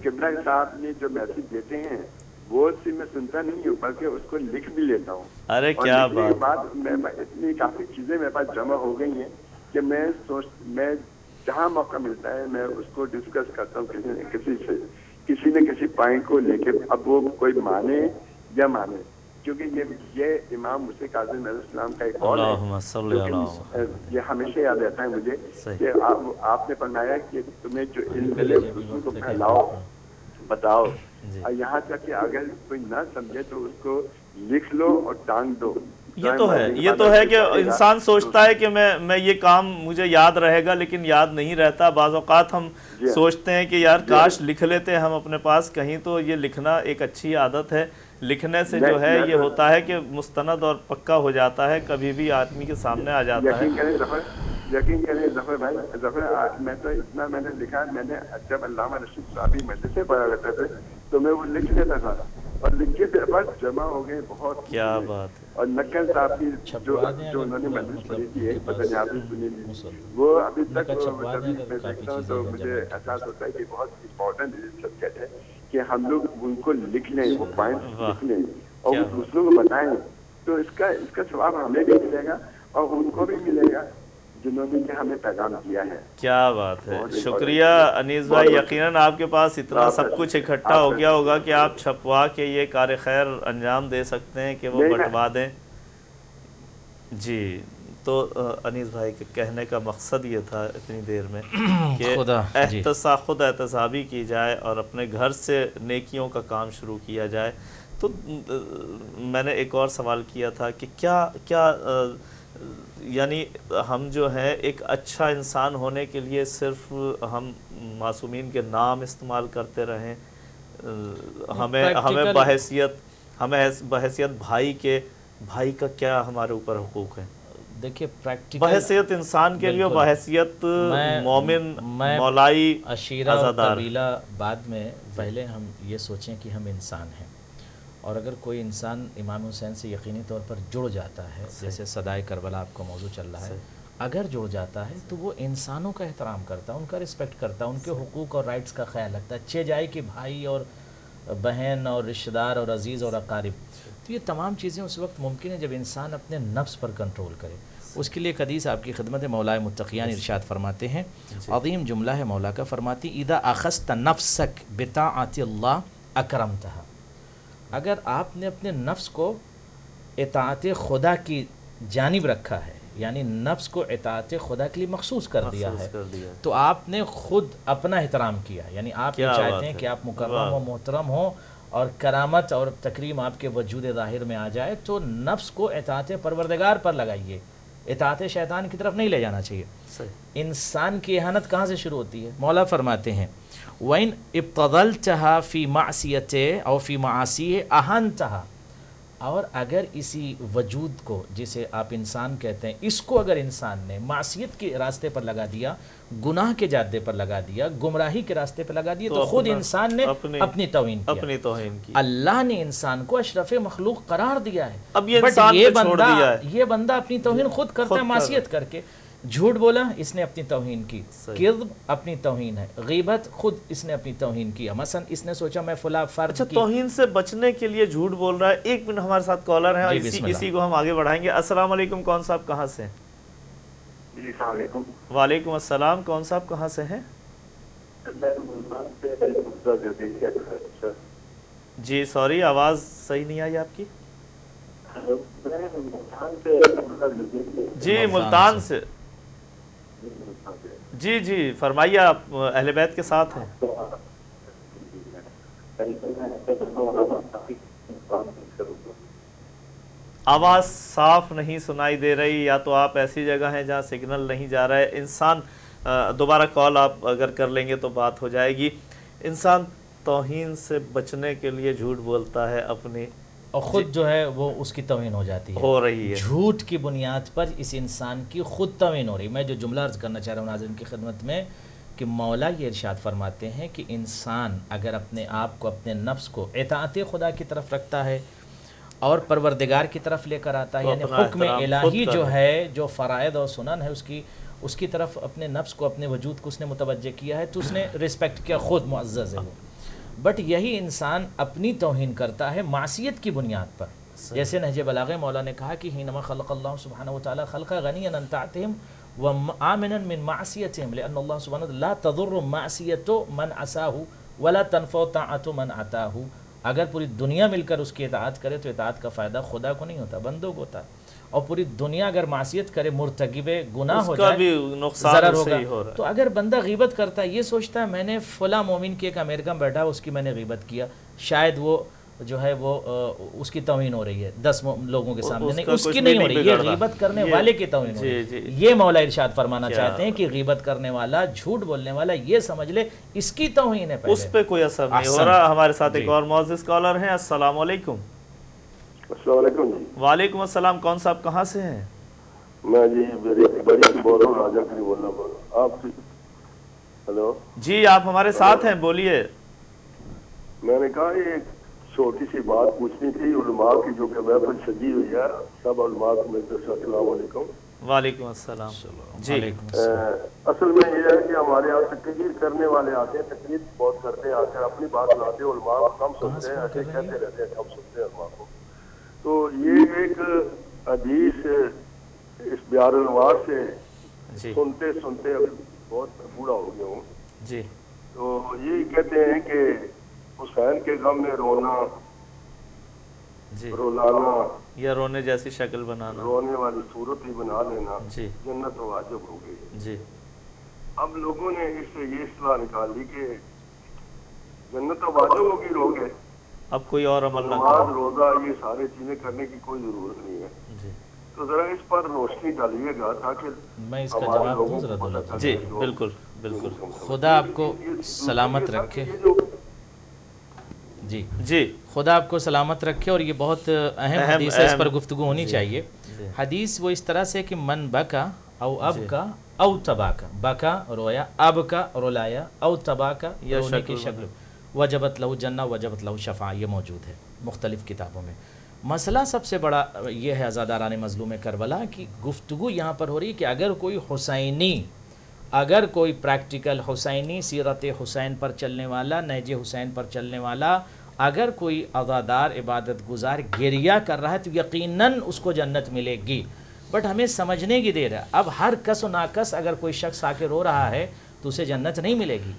قبلہ صاحب نے جو میسج دیتے ہیں وہ صرف میں سنتا نہیں ہوں بلکہ اس کو لکھ بھی لیتا ہوں. ارے کیا بات میں اتنی کافی چیزیں میرے پاس جمع ہو گئی ہیں کہ میں جہاں موقع ملتا ہے میں اس کو ڈسکس کرتا ہوں کسی نہ کسی پوائنٹ کو لے کے. اب وہ کوئی مانے یا مانے، کیونکہ یہ امام موسیٰ کاظم علیہ السلام کا ایک قول ہے، یہ ہمیشہ یاد رہتا ہے مجھے کہ آپ نے فرمایا کہ تمہیں جو علم ملے دوسروں کو پھیلاؤ، بتاؤ، اور یہاں تک کہ اگر کوئی نہ سمجھے تو اس کو لکھ لو اور ٹانگ دو. یہ تو ہے کہ انسان سوچتا ہے کہ میں یہ کام مجھے یاد رہے گا، لیکن یاد نہیں رہتا. بعض اوقات ہم سوچتے ہیں کہ یار کاش لکھ لیتے ہم اپنے پاس کہیں. تو یہ لکھنا ایک اچھی عادت ہے. لکھنے سے جو ہے یہ ہوتا ہے کہ مستند اور پکا ہو جاتا ہے، کبھی بھی آدمی کے سامنے آ جاتا ہے. یقین کریں ظفر بھائی، میں تو اتنا میں نے لکھا. میں نے جب علامہ رشید صاحبی مدرسے پڑھا کرتے تھے تو میں وہ لکھ لیتا تھا اور لکھ کے بس جمع ہو گئے. بہت کیا بات ہے. اور نقل صاحب کی جو انہوں نے مدرس پڑھی تھی ایک پنجابی سنی تھی، وہ ابھی تک میں دیکھتا ہوں تو مجھے احساس ہوتا ہے کہ بہت امپورٹنٹ سبجیکٹ ہے کہ ہم لوگ ان کو لکھ لیں، وہ پوائنٹ لکھ لیں اور وہ دوسروں کو بتائیں. تو اس کا ثواب ہمیں بھی ملے گا اور ان کو بھی ملے گا جنہوں نے ہمیں پیغام دیا ہے. کیا بات ہے. شکریہ انیس بھائی. یقیناً آپ کے پاس اتنا سب کچھ اکٹھا ہو گیا ہوگا کہ آپ چھپوا کے یہ کار خیر انجام دے سکتے ہیں کہ وہ بٹوا دیں. جی تو انیس بھائی کے کہنے کا مقصد یہ تھا اتنی دیر میں کہ خود احتسابی کی جائے اور اپنے گھر سے نیکیوں کا کام شروع کیا جائے. تو میں نے ایک اور سوال کیا تھا کہ کیا یعنی ہم جو ہے ایک اچھا انسان ہونے کے لیے صرف ہم معصومین کے نام استعمال کرتے رہیں؟ ہمیں بحیثیت بھائی کا کیا ہمارے اوپر حقوق ہیں؟ دیکھیے بحیثیت انسان کے لیے، بحیثیت مومن، مولائی، عشیرہ اور قبیلہ بعد میں. پہلے ہم یہ سوچیں کہ ہم انسان ہیں، اور اگر کوئی انسان امام حسین سے یقینی طور پر جڑ جاتا ہے، جیسے صدائے کربلا آپ کا موضوع چل رہا ہے، اگر جڑ جاتا ہے تو وہ انسانوں کا احترام کرتا ہے، ان کا رسپیکٹ کرتا ہے، ان کے حقوق اور رائٹس کا خیال رکھتا ہے. اچھے جائے کہ بھائی اور بہن اور رشتہ دار اور عزیز اور اقارب. تو یہ تمام چیزیں اس وقت ممکن ہے جب انسان اپنے نفس پر کنٹرول کرے. اس کے لیے ایک حدیث آپ کی خدمت مولا متقیان ارشاد فرماتے ہیں، عظیم جملہ ہے مولا کا، فرماتی اذا اخذت نفسک بطاعت اللہ اکرمتها. اگر آپ نے اپنے نفس کو اطاعت خدا کی جانب رکھا ہے، یعنی نفس کو اطاعت خدا کے لیے مخصوص کر دیا ہے، تو آپ نے خود اپنا احترام کیا، یعنی آپ یہ چاہتے ہیں کہ آپ مکرم و محترم ہوں اور کرامت اور تکریم آپ کے وجود ظاہر میں آ جائے، تو نفس کو اطاعت پروردگار پر لگائیے، اطاعت شیطان کی طرف نہیں لے جانا چاہیے۔ انسان کی اہانت کہاں سے شروع ہوتی ہے؟ مولا فرماتے ہیں وَإِنْ ابْتَغَلْتَهَا فِي مَعْصِيَتِهِ أَوْ فِي مَعَاصِيهِ أَهَنْتَهَا، اور اگر اسی وجود کو جسے آپ انسان کہتے ہیں، اس کو اگر انسان نے معصیت کے راستے پر لگا دیا، گناہ کے جادے پر لگا دیا، گمراہی کے راستے پر لگا دیا، تو خود انسان نے اپنی توہین کیا۔ اللہ نے انسان کو اشرف مخلوق قرار دیا ہے، اب یہ انسان پہ چھوڑ دیا ہے۔ یہ بندہ اپنی توہین خود کرتا ہے معصیت کر کے۔ جھوٹ بولا، اس نے اپنی توہین کی، کذب اپنی توہین ہے، غیبت خود اس نے اپنی توہین کیا۔ مثلا اس نے سوچا میں فلاں فرد کی توہین سے بچنے کے لیے جھوٹ بول رہا ہے۔ ایک منٹ ہمارے ساتھ کالر ہیں، اسی کو ہم آگے بڑھائیں گے۔ السلام علیکم، کون صاحب کہاں سے ہیں؟ جی السلام علیکم۔ وعلیکم السلام، کون صاحب کہاں سے ہیں؟ جی سوری، آواز صحیح نہیں آئی آپ کی۔ جی ملتان سے، جی جی فرمائیے، آپ اہل بیت کے ساتھ ہیں؟ آواز صاف نہیں سنائی دے رہی، یا تو آپ ایسی جگہ ہیں جہاں سگنل نہیں جا رہا ہے۔ انسان دوبارہ کال آپ اگر کر لیں گے تو بات ہو جائے گی۔ انسان توہین سے بچنے کے لیے جھوٹ بولتا ہے اپنی، اور خود جو ہے وہ اس کی توہین ہو جاتی ہے، ہو رہی ہے۔ جھوٹ کی بنیاد پر اس انسان کی خود توہین ہو رہی ہے۔ میں جو جملہ عرض کرنا چاہ رہا ہوں ناظرین کی خدمت میں، کہ مولا یہ ارشاد فرماتے ہیں کہ انسان اگر اپنے آپ کو، اپنے نفس کو اطاعت خدا کی طرف رکھتا ہے اور پروردگار کی طرف لے کر آتا ہے، یعنی حکم الہی جو ہے، جو فرائض اور سنن ہے، اس کی طرف اپنے نفس کو، اپنے وجود کو اس نے متوجہ کیا ہے، تو اس نے رسپیکٹ کیا، خود معزز ہے وہ۔ بٹ یہی انسان اپنی توہین کرتا ہے معصیت کی بنیاد پر۔ جیسے نہج بلاغہ مولا نے کہا کہ حینما خلق اللہ سبحانہ وتعالی خلق غنیا عن طاعتهم وآمنا من معصیتهم، لأن اللہ سبحانہ لا تضر معصیت من عصاه ولا تنفع طاعت من عطاه۔ اگر پوری دنیا مل کر اس کی اطاعت کرے تو اطاعت کا فائدہ خدا کو نہیں ہوتا، بندوں کو ہوتا، اور پوری دنیا اگر معصیت کرے، مرتکب گناہ ہو جائے، ضرر ہوگا۔ تو اگر بندہ غیبت کرتا ہے، یہ سوچتا ہے میں نے فلاں مومن کی، ایک امریکہ میں بیٹھا اس کی میں نے غیبت کیا، شاید وہ جو ہے وہ اس کی توہین ہو رہی ہے 10 لوگوں کے سامنے، نہیں، اس کی نہیں ہو رہی، یہ غیبت کرنے والے کی توہین ہو رہی ہے۔ یہ مولا ارشاد فرمانا چاہتے ہیں کہ غیبت کرنے والا، جھوٹ بولنے والا، یہ سمجھ لے اس کی توہین ہے، اس پہ کوئی اثر نہیں ہو رہا۔ ہمارے ساتھ ایک اور معزز کالر ہیں۔ السلام علیکم۔ السلام علیکم جی۔ وعلیکم السلام، کون صاحب کہاں سے ہیں؟ میں جی بڑی بول رہا ہوں، راجا کری بولنا بول رہا ہوں آپ سے۔ ہلو جی آپ ہمارے ساتھ ہیں، بولیے۔ میں نے کہا یہ چھوٹی سی بات پوچھنی تھی علماء کی، جو کہ محفل سجی ہوئی ہے، سب علماء کو ملتے ہیں۔ السلام علیکم۔ وعلیکم السلام۔ جی اصل میں یہ ہے کہ ہمارے یہاں تقریر کرنے والے آتے ہیں، تقریر بہت کرتے ہیں، آ کر اپنی بات لاتے ہیں، علماء کو کم سنتے ہیں، ایسے کہتے رہتے ہیں، کم سنتے ہیں علماء کو۔ تو یہ ایک حدیث اس بیار الانوار سے سنتے سنتے ابھی بہت بوڑھا ہو گیا ہوں جی، تو یہ کہتے ہیں کہ حسین کے غم میں رونا، رولانا یا رونے جیسی شکل بنانا، رونے والی صورت ہی بنا لینا، جی جنت واجب ہو گئی۔ جی اب لوگوں نے اس سے یہ اصطلاح نکالی کہ جنت واجب ہوگی، روگے اب کوئی اور عمل نہ نماز، روزہ، یہ سارے چیزیں کرنے کی کوئی ضرورت نہیں ہے۔ جی تو ذرا اس پر روشنی ڈالیے گا تاکہ میں اس کا جواب دوں ذرا دولت۔ جی بالکل بالکل۔ خدا آپ کو سلامت رکھے۔ جی جی خدا آپ کو سلامت رکھے، اور یہ بہت اہم حدیث ہے، اس پر گفتگو ہونی چاہیے۔ حدیث وہ اس طرح سے کہ من بکا او اب کا او تباکا، بکا رویا، اب کا رلایا، او تباکا رونے کی شکل، وجبت لہو جنہ وجبت لہو شفاعہ، یہ موجود ہے مختلف کتابوں میں۔ مسئلہ سب سے بڑا یہ ہے عزاداران مظلوم کربلا کی گفتگو یہاں پر ہو رہی ہے کہ اگر کوئی حسینی، اگر کوئی پریکٹیکل حسینی، سیرت حسین پر چلنے والا، نہج حسین پر چلنے والا، اگر کوئی عزادار عبادت گزار گریہ کر رہا ہے تو یقیناً اس کو جنت ملے گی۔ بٹ ہمیں سمجھنے کی دیر ہے، اب ہر کس و ناکس اگر کوئی شخص آ کے رو رہا ہے تو اسے جنت نہیں ملے گی۔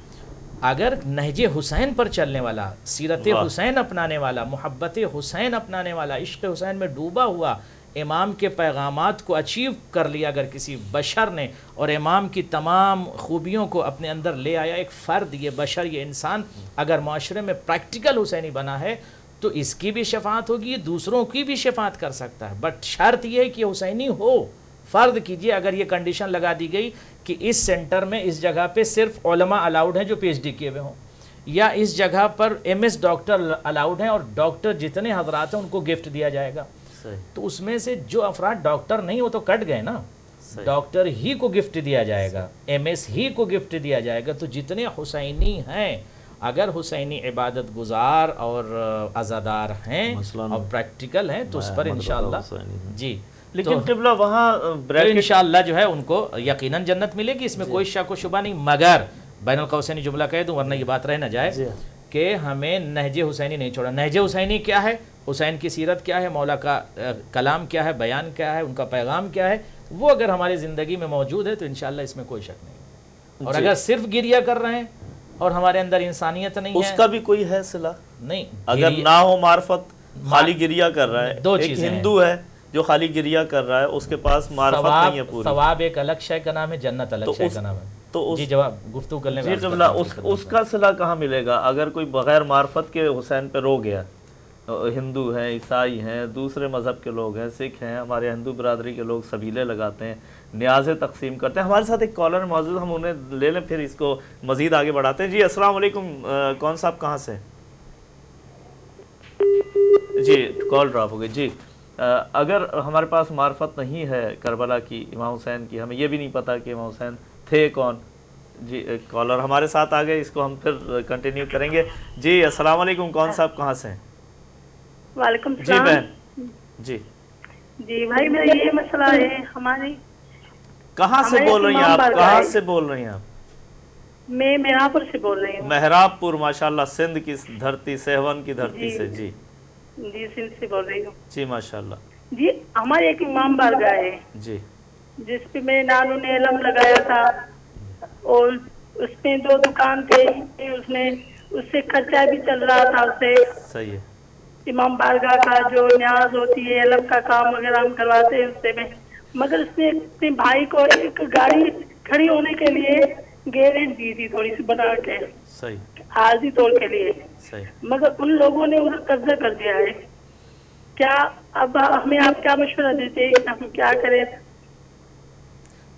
اگر نہج حسین پر چلنے والا، سیرت واہ. حسین اپنانے والا، محبت حسین اپنانے والا، عشق حسین میں ڈوبا ہوا، امام کے پیغامات کو اچیو کر لیا اگر کسی بشر نے، اور امام کی تمام خوبیوں کو اپنے اندر لے آیا، ایک فرد، یہ بشر، یہ انسان اگر معاشرے میں پریکٹیکل حسینی بنا ہے تو اس کی بھی شفاعت ہوگی، یہ دوسروں کی بھی شفاعت کر سکتا ہے. بٹ شرط یہ ہے کہ حسینی ہو. فرض کیجئے اگر یہ کنڈیشن لگا دی گئی کہ اس سینٹر میں اس جگہ پہ صرف علماء الاؤڈ ہیں جو پی ایچ ڈی کیے ہوئے ہوں، یا اس جگہ پر ایم ایس ڈاکٹر الاؤڈ ہیں اور ڈاکٹر جتنے حضرات ہیں ان کو گفٹ دیا جائے گا، تو اس میں سے جو افراد ڈاکٹر نہیں وہ تو کٹ گئے نا. ڈاکٹر ہی کو گفٹ دیا جائے گا، ایم ایس ہی کو گفٹ دیا جائے گا. تو جتنے حسینی ہیں، اگر حسینی عبادت گزار اور عزادار ہیں اور پریکٹیکل ہیں تو اس پر انشاءاللہ جی. لیکن قبلہ وہاں انشاءاللہ جو ہے ان کو یقیناً جنت ملے گی، اس میں کوئی شک و شبہ نہیں. مگر بین القوسین جملہ کہہ دوں ورنہ یہ بات رہ نہ جائے کہ ہمیں نہج حسینی نہیں چھوڑا. نہج حسینی کیا ہے؟ حسین کی سیرت کیا ہے، مولا کا کلام کیا ہے، بیان کیا ہے، ان کا پیغام کیا ہے، وہ اگر ہماری زندگی میں موجود ہے تو انشاءاللہ اس میں کوئی شک نہیں. اور اگر صرف گریہ کر رہے ہیں اور ہمارے اندر انسانیت نہیں ہے، اس کا بھی کوئی ہے صلہ نہیں. اگر نہ ہو معرفت، خالی گریہ کر رہا ہے. دو ایک چیزیں ہندو ہے جو خالی گریہ کر رہا ہے، اس کے پاس معرفت نہیں ہے پوری. ثواب ایک الگ شے کا نام ہے، جنت الگ شے کا نام ہے. جی جواب گفتگو کرنے جی قبلہ اس کا صلہ کہاں ملے گا اگر کوئی بغیر معرفت کے حسین پہ رو گیا؟ ہندو ہیں، عیسائی ہیں، دوسرے مذہب کے لوگ ہیں، سکھ ہیں، ہمارے ہندو برادری کے لوگ سبیلے لگاتے ہیں، نیازیں تقسیم کرتے ہیں. ہمارے ساتھ ایک کالر موجود، ہم انہیں لے لیں پھر اس کو مزید آگے بڑھاتے ہیں. جی السلام علیکم، کون صاحب کہاں سے؟ جی کال ڈراپ ہو گئی. جی اگر ہمارے پاس معرفت نہیں ہے کربلا کی، امام حسین کی، ہمیں یہ بھی نہیں پتا کہ امام حسین تھے کون. جی ایک کالر ہمارے ساتھ آ گئے، اس کو ہم پھر کنٹینیو کریں گے. جی السلام علیکم، کون صاحب کہاں سے؟ وعلیکم جی السلام. بہن. جی بھائی میرا یہ مسئلہ ہے، ہماری کہاں سے بول رہی ہیں آپ؟ کہاں سے بول رہی ہیں آپ؟ میں مہراب پور سے بول رہی ہوں. مہراب پور، ماشاءاللہ، سندھ کی دھرتی، سہون کی دھرتی سے. جی جی سندھ سے بول رہی ہوں. جی ماشاءاللہ. جی ہمارے ایک امام بارگاہ ہے جی جس پہ میرے نانوں نے علم لگایا تھا، اور اس میں 2 دکان تھے، اس سے خرچہ بھی چل رہا تھا. اس سے صحیح ہے. امام بارگاہ کا جو نیاز ہوتی ہے، علم کا کام وغیرہ ہم کرواتے ہیں اس سے میں. مگر اس نے اپنے بھائی کو ایک گاڑی کھڑی ہونے کے لیے گیرنٹ دی تھی تھوڑی سی بنا کے، صحیح عارضی طور کے لیے. صحیح. مگر ان لوگوں نے اسے قبضہ کر دیا ہے. کیا اب ہمیں آپ کیا مشورہ دیتے ہیں کہ ہم کیا کریں؟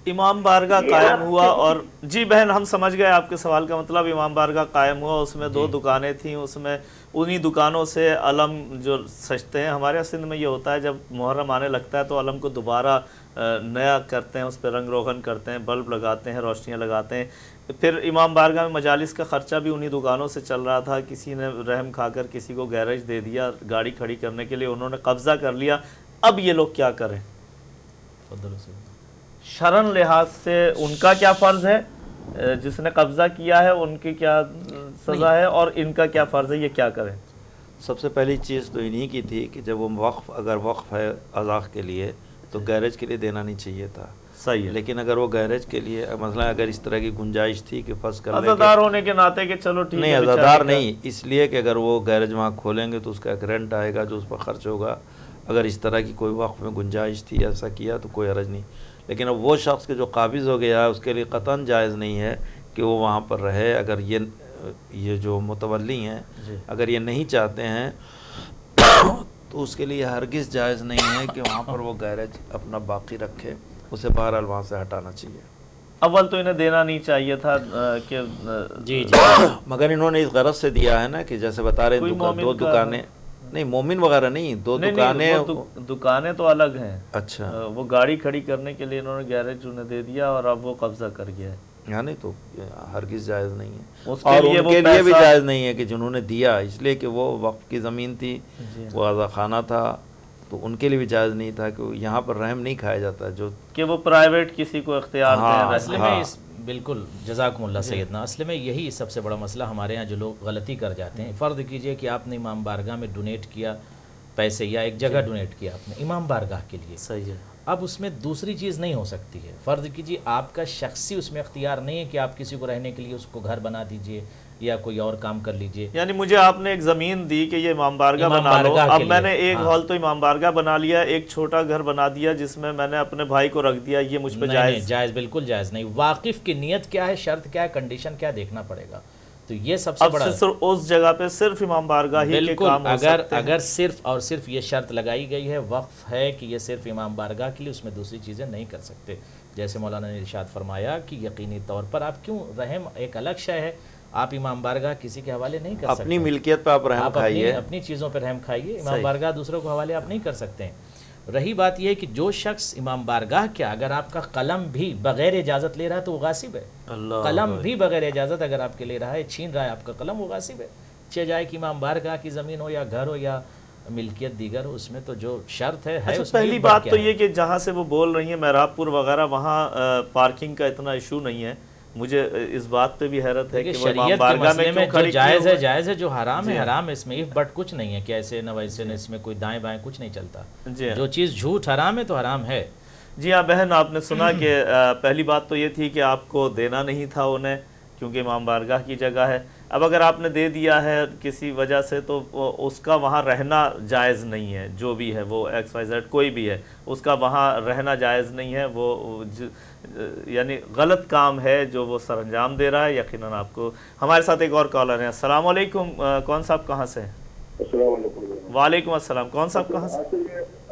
امام بارگاہ قائم ہوا، اور جی بہن ہم سمجھ گئے آپ کے سوال کا مطلب. امام بارگاہ قائم ہوا، اس میں 2 دکانیں تھیں، اس میں انہی دکانوں سے علم جو سجتے ہیں. ہمارے سندھ میں یہ ہوتا ہے جب محرم آنے لگتا ہے تو علم کو دوبارہ نیا کرتے ہیں، اس پہ رنگ روغن کرتے ہیں، بلب لگاتے ہیں، روشنیاں لگاتے ہیں. پھر امام بارگاہ میں مجالس کا خرچہ بھی انہی دکانوں سے چل رہا تھا. کسی نے رحم کھا کر کسی کو گیرج دے دیا گاڑی کھڑی کرنے کے لیے، انہوں نے قبضہ کر لیا. اب یہ لوگ کیا کریں؟ شرعن لحاظ سے ان کا کیا فرض ہے؟ جس نے قبضہ کیا ہے ان کی کیا سزا ہے، اور ان کا کیا فرض ہے؟ یہ کیا کریں؟ سب سے پہلی چیز تو انہی کی تھی کہ جب وہ وقف، اگر وقف ہے عزاق کے لیے تو گیرج کے لیے دینا نہیں چاہیے تھا. صحیح ہے. لیکن اگر وہ گیرج کے لیے مثلا اگر اس طرح کی گنجائش تھی کہ فرض کر عزادار ہونے کے ناطے کہ چلو ٹھیک ہے، نہیں عزادار نہیں، اس لیے کہ اگر وہ گیرج وہاں کھولیں گے تو اس کا ایک رینٹ آئے گا جو اس پر خرچ ہوگا. اگر اس طرح کی کوئی وقف میں گنجائش تھی، ایسا کیا تو کوئی حرج نہیں. لیکن اب وہ شخص کے جو قابض ہو گیا ہے اس کے لیے قطعاً جائز نہیں ہے کہ وہ وہاں پر رہے. اگر یہ جو متولی ہیں اگر یہ نہیں چاہتے ہیں تو اس کے لیے ہرگز جائز نہیں ہے کہ وہاں پر وہ گیرج اپنا باقی رکھے. اسے بہرحال وہاں سے ہٹانا چاہیے. اول تو انہیں دینا نہیں چاہیے تھا کہ جی مگر انہوں نے اس غرض سے دیا ہے نا کہ جیسے بتا رہے 2 دکانیں، نہیں مومن وغیرہ نہیں، 2 دکانیں. دکانیں تو الگ ہیں. اچھا وہ گاڑی کھڑی کرنے کے لیے انہوں نے گیرج انہیں دے دیا اور اب وہ قبضہ کر گیا ہے. یعنی تو ہرگز جائز نہیں ہے. اس اور کے لیے ان کے لیے بھی جائز نہیں ہے کہ جنہوں نے دیا، اس لیے کہ وہ وقف کی زمین تھی، وہ عزا خانہ تھا، تو ان کے لیے بھی جائز نہیں تھا کہ یہاں پر رحم نہیں کھایا جاتا جو کہ وہ پرائیویٹ کسی کو اختیار دیں. اصل میں بالکل جزاکم اللہ سیدنا، اصل میں یہی سب سے بڑا مسئلہ ہمارے ہاں جو لوگ غلطی کر جاتے ہیں. فرض کیجئے کہ آپ نے امام بارگاہ میں ڈونیٹ کیا پیسے، یا ایک جگہ ڈونیٹ کیا آپ نے امام بارگاہ کے لیے. صحیح ہے. اب اس میں دوسری چیز نہیں ہو سکتی ہے. فرض کیجئے آپ کا شخصی اس میں اختیار نہیں ہے کہ آپ کسی کو رہنے کے لیے اس کو گھر بنا دیجئے یا کوئی اور کام کر لیجئے. یعنی مجھے آپ نے ایک زمین دی کہ یہ امام بارگاہ بنا لو, اب میں نے ایک ہال تو امام بارگاہ بنا لیا, ایک چھوٹا گھر بنا دیا جس میں میں نے اپنے بھائی کو رکھ دیا, یہ مجھ پہ جائز؟ جائز, بالکل جائز نہیں. واقف کی نیت کیا ہے, شرط کیا ہے, کنڈیشن کیا دیکھنا پڑے گا. تو یہ سب سے بڑا اس جگہ پہ صرف امام بارگاہ ہی کے کام ہو سکتے ہیں. اگر صرف اور صرف یہ شرط لگائی گئی ہے, وقف ہے کہ یہ صرف امام بارگاہ کے لیے, اس میں دوسری چیزیں نہیں کر سکتے. جیسے مولانا نے ارشاد فرمایا کہ یقینی طور پر آپ کیوں, رحم ایک الگ شے ہے, آپ امام بارگاہ کسی کے حوالے نہیں کر سکتے. اپنی ملکیت پہ آپ رحم کھائیے, اپنی چیزوں پہ رحم کھائیے. امام بارگاہ دوسروں کو حوالے آپ نہیں کر سکتے ہیں. رہی بات یہ کہ جو شخص امام بارگاہ کیا اگر آپ کا قلم بھی بغیر اجازت لے رہا ہے تو وہ غاصب ہے. قلم بھی بغیر اجازت اگر آپ کے لے رہا ہے, چھین رہا ہے آپ کا قلم, وہ غاصب ہے. چاہے جائے کہ امام بارگاہ کی زمین ہو یا گھر ہو یا ملکیت دیگر ہو, اس میں تو جو شرط ہے. پہلی بات تو یہ کہ جہاں سے وہ بول رہی ہیں محراب پور وغیرہ, وہاں پارکنگ کا اتنا ایشو نہیں ہے. مجھے اس بات پہ بھی حیرت ہے کہ وہ امام بارگاہ میں کیوں کھڑی جائز ہے, جائز ہے. جو حرام ہے حرام ہے, اس میں بٹ کچھ نہیں ہے کہ ایسے نہ ویسے نہ, اس میں کوئی دائیں بائیں کچھ نہیں چلتا. جو چیز جھوٹ حرام ہے تو حرام ہے. جی ہاں بہن, آپ نے سنا کہ پہلی بات تو یہ تھی کہ آپ کو دینا نہیں تھا انہیں کیونکہ امام بارگاہ کی جگہ ہے. اب اگر آپ نے دے دیا ہے کسی وجہ سے تو اس کا وہاں رہنا جائز نہیں ہے. جو بھی ہے وہ ایکس وائی زیڈ کوئی بھی ہے, اس کا وہاں رہنا جائز نہیں ہے. وہ یعنی غلط کام ہے جو وہ سر انجام دے رہا ہے. یقیناً آپ کو. ہمارے ساتھ ایک اور کالر ہیں. السلام علیکم, کون صاحب کہاں سے ہیں؟ السلام علیکم. وعلیکم السلام, کون صاحب کہاں سے؟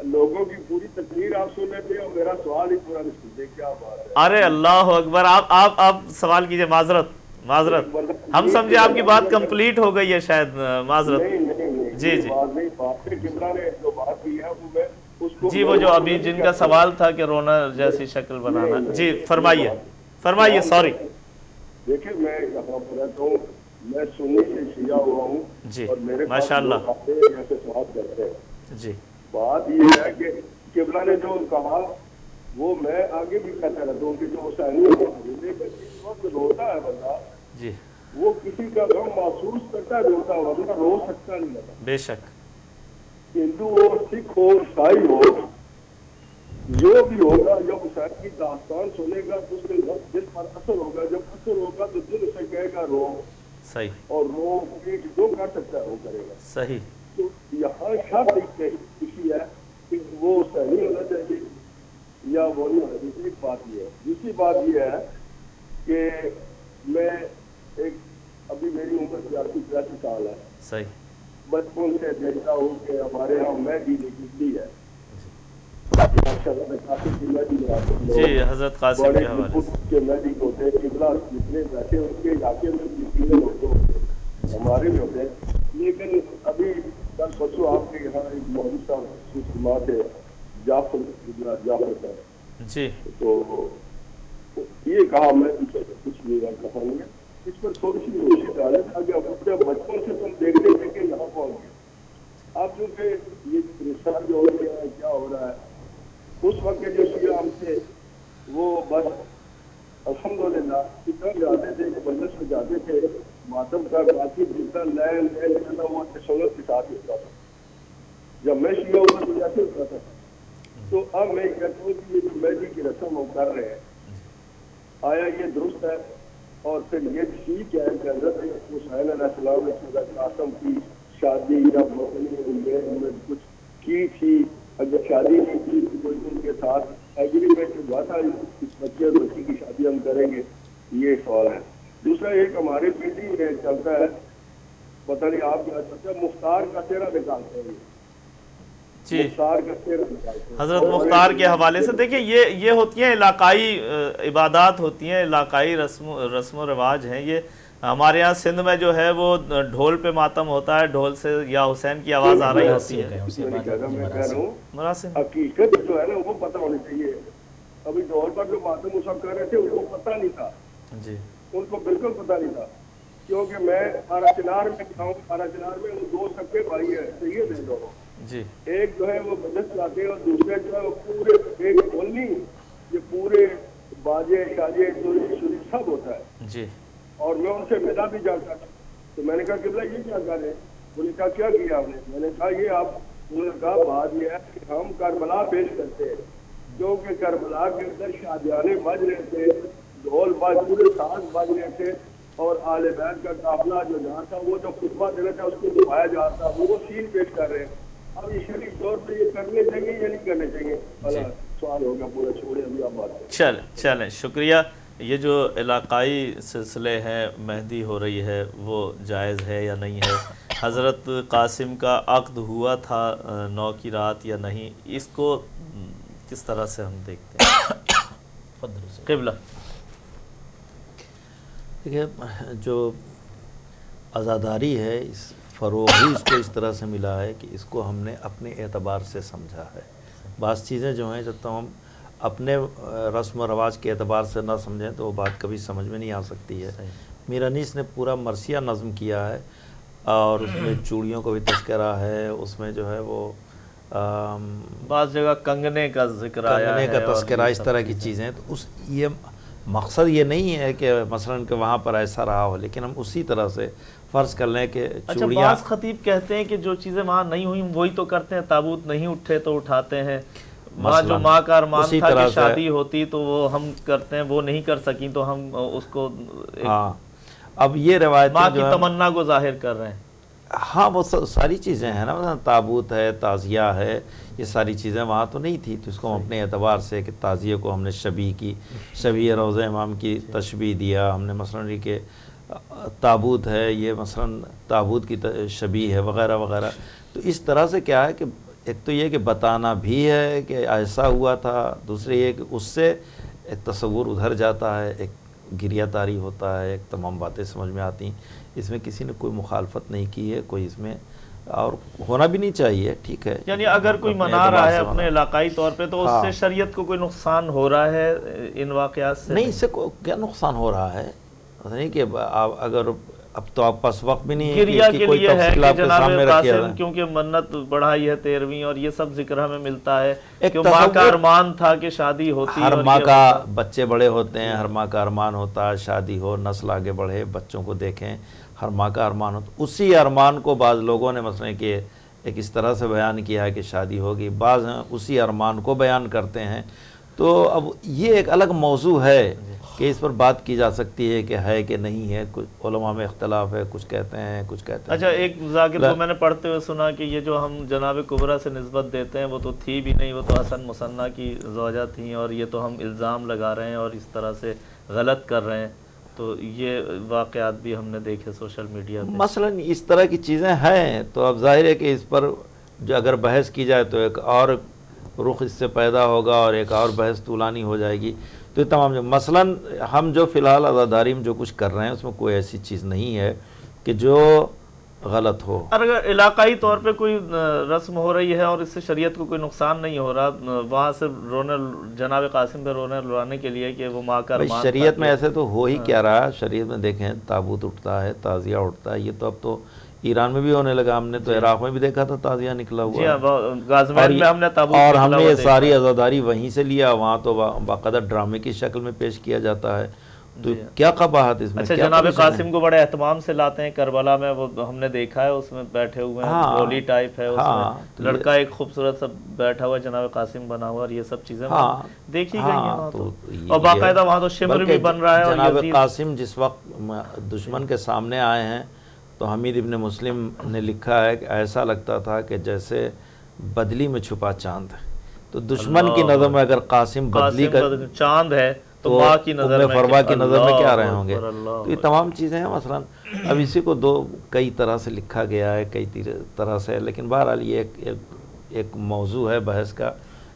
لوگوں کی پوری تقریر آپ سن لیتے ہیں اور میرا سوال ہی پورا نہیں سنتے, کیا بات ہے؟ ارے اللہ اکبر, آپ سوال کیجئے. معذرت, ہم سمجھے آپ کی بات کمپلیٹ ہو گئی ہے شاید. معذرت. جی جی جی, وہ جو ابھی جن کا سوال تھا کہ رونا جیسی شکل بنانا. جی فرمائیے. سوری. دیکھیں میں یہاں پر رہتا ہوں, میں سنی سے شیعہ ہوا ہوں. جی اور میرے ماشاءاللہ. جی بات یہ ہے کہ قبلہ نے جو کہا وہ میں آگے بھی کہتا رہتا ہوں کہ جو حسینی روتا ہے بندہ, جی وہ کسی کا غم محسوس کرتا ہے, روتا ہے, ورنہ رو سکتا نہیں ہے. بے شک. ہندو ہو, سکھ ہو, عیسائی ہو, جو بھی ہوگا, جب حسین کی داستان سنے گا تو اس کے دل پر اثر ہوگا. جب اثر ہوگا تو دل اسے کہے گا رو. صحیح. اور رو پیٹ جو کر سکتا ہے وہ کرے گا. صحیح. تو یہاں شرط کسی ہے کہ وہ صحیح ہونا چاہیے یا وہ نہیں ہونا چاہیے. ایک بات یہ ہے. دوسری بات یہ ہے کہ میں ابھی میری عمر 83 سال ہے. صحیح. بچپن سے دیکھتا ہوں کہ ہمارے یہاں مہدی نکلی ہے. جی حضرت قاسم کے حوالے سے مہدی کو ہوتے ہیں, قبلہ جتنے بیٹھے ان کے علاقے میں مسلم ہوتے ہیں, ہمارے بھی ہوتے ہیں. لیکن ابھی کل پرسوں آپ کے یہاں ایک مولوی صاحب سماعت ہے جعفر صاحب. جی. تو یہ کہا, میں کچھ نہیں کہا گا, اس پر تھوڑی سی روشنی ڈالیں تاکہ اپنے بچپن سے تم دیکھتے تھے کہ یہاں پہنچ گئے. اب چونکہ یہ رشتہ جو ہو رہا ہے, کیا ہو رہا ہے, اس وقت کے جو شیعہ ہم تھے وہ بس الحمدللہ اتنا جاتے تھے کہ مجلس میں جاتے تھے, ماتم کا باقی جتنا لین کرنا وہ تشنت کے ساتھ ہوتا تھا. جب میں شیعہ ہوا تو جیسے ہوتا تھا. تو اب میں کہتا ہوں کہ یہ جو مہدی کی رسم ہم کر رہے ہیں, آیا یہ درست ہے؟ اور پھر یہ ٹھیک ہے کہ حضرت حسین علیہ السلام نے حضرت قاسم کی شادی یا میں کچھ کی تھی, اگر شادی نہیں کی تو کوئی ان کے ساتھ ایگریمنٹ ہوا تھا اس بچے اور بچی کی شادی ہم کریں گے؟ یہ سوال ہے. دوسرا ایک ہمارے پیٹی میں چلتا ہے, پتہ نہیں آپ کیا چلتا ہے, مختار کا چہرہ نکالتے ہیں. جی حضرت مختار کے حوالے سے دیکھیں, یہ ہوتی ہیں علاقائی عبادات ہوتی ہیں, علاقائی رسم و رواج ہیں. یہ ہمارے یہاں سندھ میں جو ہے وہ ڈھول پہ ماتم ہوتا ہے, ڈھول سے یا حسین کی آواز آ رہی ہوتی ہے. میں کہہ رہا ہوں حقیقت جو ہے نا وہ پتہ ہونی چاہیے. ابھی ڈھول پر جو ماتم اس وقت کر رہے تھے ان کو پتہ نہیں تھا. جی ان کو بالکل پتہ نہیں تھا, کیونکہ میں آرا چنار میں کھاؤں, آرا چنار میں وہ 2 سب کے بھائی ہیں, سید ہیں دونوں. جی ایک جو ہے وہ مجلس چاہتے ہیں اور دوسرے جو ہے وہ پورے ایک بولنی, یہ پورے باجے شاجے شریف سب ہوتا ہے. جی اور میں ان سے ملا بھی جاتا تھا. تو میں نے کہا قبلہ یہ کیا کر رہے ہیں؟ انہوں نے کہا کیا کیا آپ نے؟ میں نے کہا یہ آپ, انہوں نے کہا بات یہ ہے کہ ہم کربلا پیش کرتے ہیں, کیونکہ کربلا کے اندر شادیانے بج رہے تھے, ڈھول پورے ساز بج رہے تھے, اور آل بیت کا قافلہ جو جہاں تھا وہ جو خطبہ دے رہا تھا اس کو دبایا جا رہا تھا، وہ سین پیش کر رہے ہیں. اب یہ شرعی طور پہ یہ کرنے چاہیے یا نہیں کرنے چاہیے؟ سوال ہوگا پورا، چھوڑے ابھی آپ بات کریں. چلیں شکریہ. یہ جو علاقائی سلسلے ہیں مہندی ہو رہی ہے وہ جائز ہے یا نہیں ہے؟ حضرت قاسم کا عقد ہوا تھا 9 کی رات یا نہیں؟ اس کو کس طرح سے ہم دیکھتے ہیں؟ قبلہ دیکھیے، جو عزاداری ہے اس فروغ ہی اس کو اس طرح سے ملا ہے کہ اس کو ہم نے اپنے اعتبار سے سمجھا ہے. بعض چیزیں جو ہیں جب تک ہم اپنے رسم و رواج کے اعتبار سے نہ سمجھیں تو وہ بات کبھی سمجھ میں نہیں آ سکتی ہے. میر انیس نے پورا مرثیہ نظم کیا ہے اور اس میں چوڑیوں کو بھی تذکرہ ہے، اس میں جو ہے وہ بعض جگہ کنگنے کا ذکر آیا ہے، کنگنے کا تذکرہ، اس طرح کی چیزیں. تو یہ مقصد یہ نہیں ہے کہ مثلا کہ وہاں پر ایسا رہا ہو، لیکن ہم اسی طرح سے فرض کر لیں کہ چوڑیاں. بعض خطیب کہتے ہیں کہ جو چیزیں وہاں نہیں ہوئی وہی تو کرتے ہیں، تابوت نہیں اٹھے تو اٹھاتے ہیں. وہاں جو ماں کا ارمان تھا کہ شادی ہوتی تو وہ ہم کرتے ہیں، وہ نہیں کر سکیں تو ہم اس کو اب یہ روایت ماں کی تمنا کو ظاہر کر رہے ہیں. ہاں وہ ساری چیزیں ہیں نا، مثلا تابوت ہے، تعزیہ ہے، یہ ساری چیزیں وہاں تو نہیں تھی. تو اس کو ہم اپنے اعتبار سے کہ تعزیہ کو ہم نے شبیہ کی، شبیہ روضہ امام کی تشبیہ دیا ہم نے. مثلا یہ کہ تابوت ہے، یہ مثلا تابوت کی شبیہ ہے وغیرہ وغیرہ. تو اس طرح سے کیا ہے کہ ایک تو یہ کہ بتانا بھی ہے کہ ایسا ہوا تھا، دوسرے یہ کہ اس سے ایک تصور ادھر جاتا ہے، ایک گریہ تاری ہوتا ہے، ایک تمام باتیں سمجھ میں آتی ہیں. اس میں کسی نے کوئی مخالفت نہیں کی ہے، کوئی اس میں اور ہونا بھی نہیں چاہیے. ٹھیک ہے، یعنی اگر کوئی منا رہا ہے اپنے علاقائی طور پہ تو اس سے شریعت کو کوئی نقصان ہو رہا ہے ان واقعات سے؟ نہیں، اس سے کیا نقصان ہو رہا ہے؟ نہیں کہ اگر اب تو آپ پاس وقت بھی نہیں گریہ کے لیے ہے کہ جناب قاسم کیونکہ منت بڑھائی ہے 13ویں اور یہ سب ذکر ہمیں ملتا ہے کہ ماں کا ارمان تھا کہ شادی ہوتی. ہر ماں کا بچے بڑے ہوتے ہیں، ہر ماں کا ارمان ہوتا ہے شادی ہو، نسل آگے بڑھے، بچوں کو دیکھیں، ہر ماں کا ارمان ہوتا. اسی ارمان کو بعض لوگوں نے مثلا کہ ایک اس طرح سے بیان کیا ہے کہ شادی ہوگی، بعض اسی ارمان کو بیان کرتے ہیں. تو اب یہ ایک الگ موضوع ہے کہ اس پر بات کی جا سکتی ہے کہ ہے کہ نہیں ہے. کچھ علماء میں اختلاف ہے، کچھ کہتے ہیں کچھ کہتے ہیں. اچھا، ایک ذاکر کو میں نے پڑھتے ہوئے سنا کہ یہ جو ہم جناب کبریٰ سے نسبت دیتے ہیں وہ تو تھی بھی نہیں، وہ تو حسن مثنیٰ کی زوجہ تھیں اور یہ تو ہم الزام لگا رہے ہیں اور اس طرح سے غلط کر رہے ہیں. تو یہ واقعات بھی ہم نے دیکھے سوشل میڈیا پہ. مثلا اس طرح کی چیزیں ہیں تو اب ظاہر ہے کہ اس پر جو اگر بحث کی جائے تو ایک اور رخ اس سے پیدا ہوگا اور ایک اور بحث طولانی ہو جائے گی. تو یہ تمام مثلا ہم جو فی الحال عزاداری میں جو کچھ کر رہے ہیں اس میں کوئی ایسی چیز نہیں ہے کہ جو غلط ہو. اگر علاقائی طور پہ کوئی رسم ہو رہی ہے اور اس سے شریعت کو کوئی نقصان نہیں ہو رہا، وہاں سے رونے جناب قاسم پہ رونے لڑانے کے لیے کہ وہ ماں کا ارمان. شریعت میں ایسے تو ہو ہی کیا رہا ہے. شریعت میں دیکھیں تابوت اٹھتا ہے، تعزیہ اٹھتا ہے. یہ تو اب تو ایران میں بھی ہونے لگا، ہم نے تو عراق میں بھی دیکھا تھا تعزیہ نکلا ہوا. اور ہم نے یہ ساری عزاداری وہیں سے لیا. وہاں تو باقاعدہ ڈرامے کی شکل میں پیش کیا جاتا ہے. تو کیا قباحت اس میں؟ اچھا، جناب قاسم کو بڑے اہتمام سے لاتے ہیں کربلا میں، وہ ہم نے دیکھا ہے اس میں بیٹھے ہوئے ہیں، رولی ٹائپ ہے اس میں، لڑکا ایک خوبصورت سا بیٹھا ہوا جناب قاسم بنا ہوا، اور یہ سب چیزیں دیکھی گئی ہیں وہاں تو. اور باقاعدہ وہاں تو شمر بھی بن رہا ہے. جناب قاسم جس وقت دشمن کے سامنے آئے ہیں تو حمید ابن مسلم نے لکھا ہے کہ ایسا لگتا تھا کہ جیسے بدلی میں چھپا چاند ہے. تو دشمن کی نظر میں اگر قاسم بدلی کا چاند ہے تو ماں کی نظر میں فروا کی نظر میں کیا رہے ہوں گے. تو یہ تمام چیزیں ہیں. مثلا اب اسی کو کئی طرح سے لکھا گیا ہے، کئی طرح سے، لیکن بہرحال یہ ایک موضوع ہے بحث کا.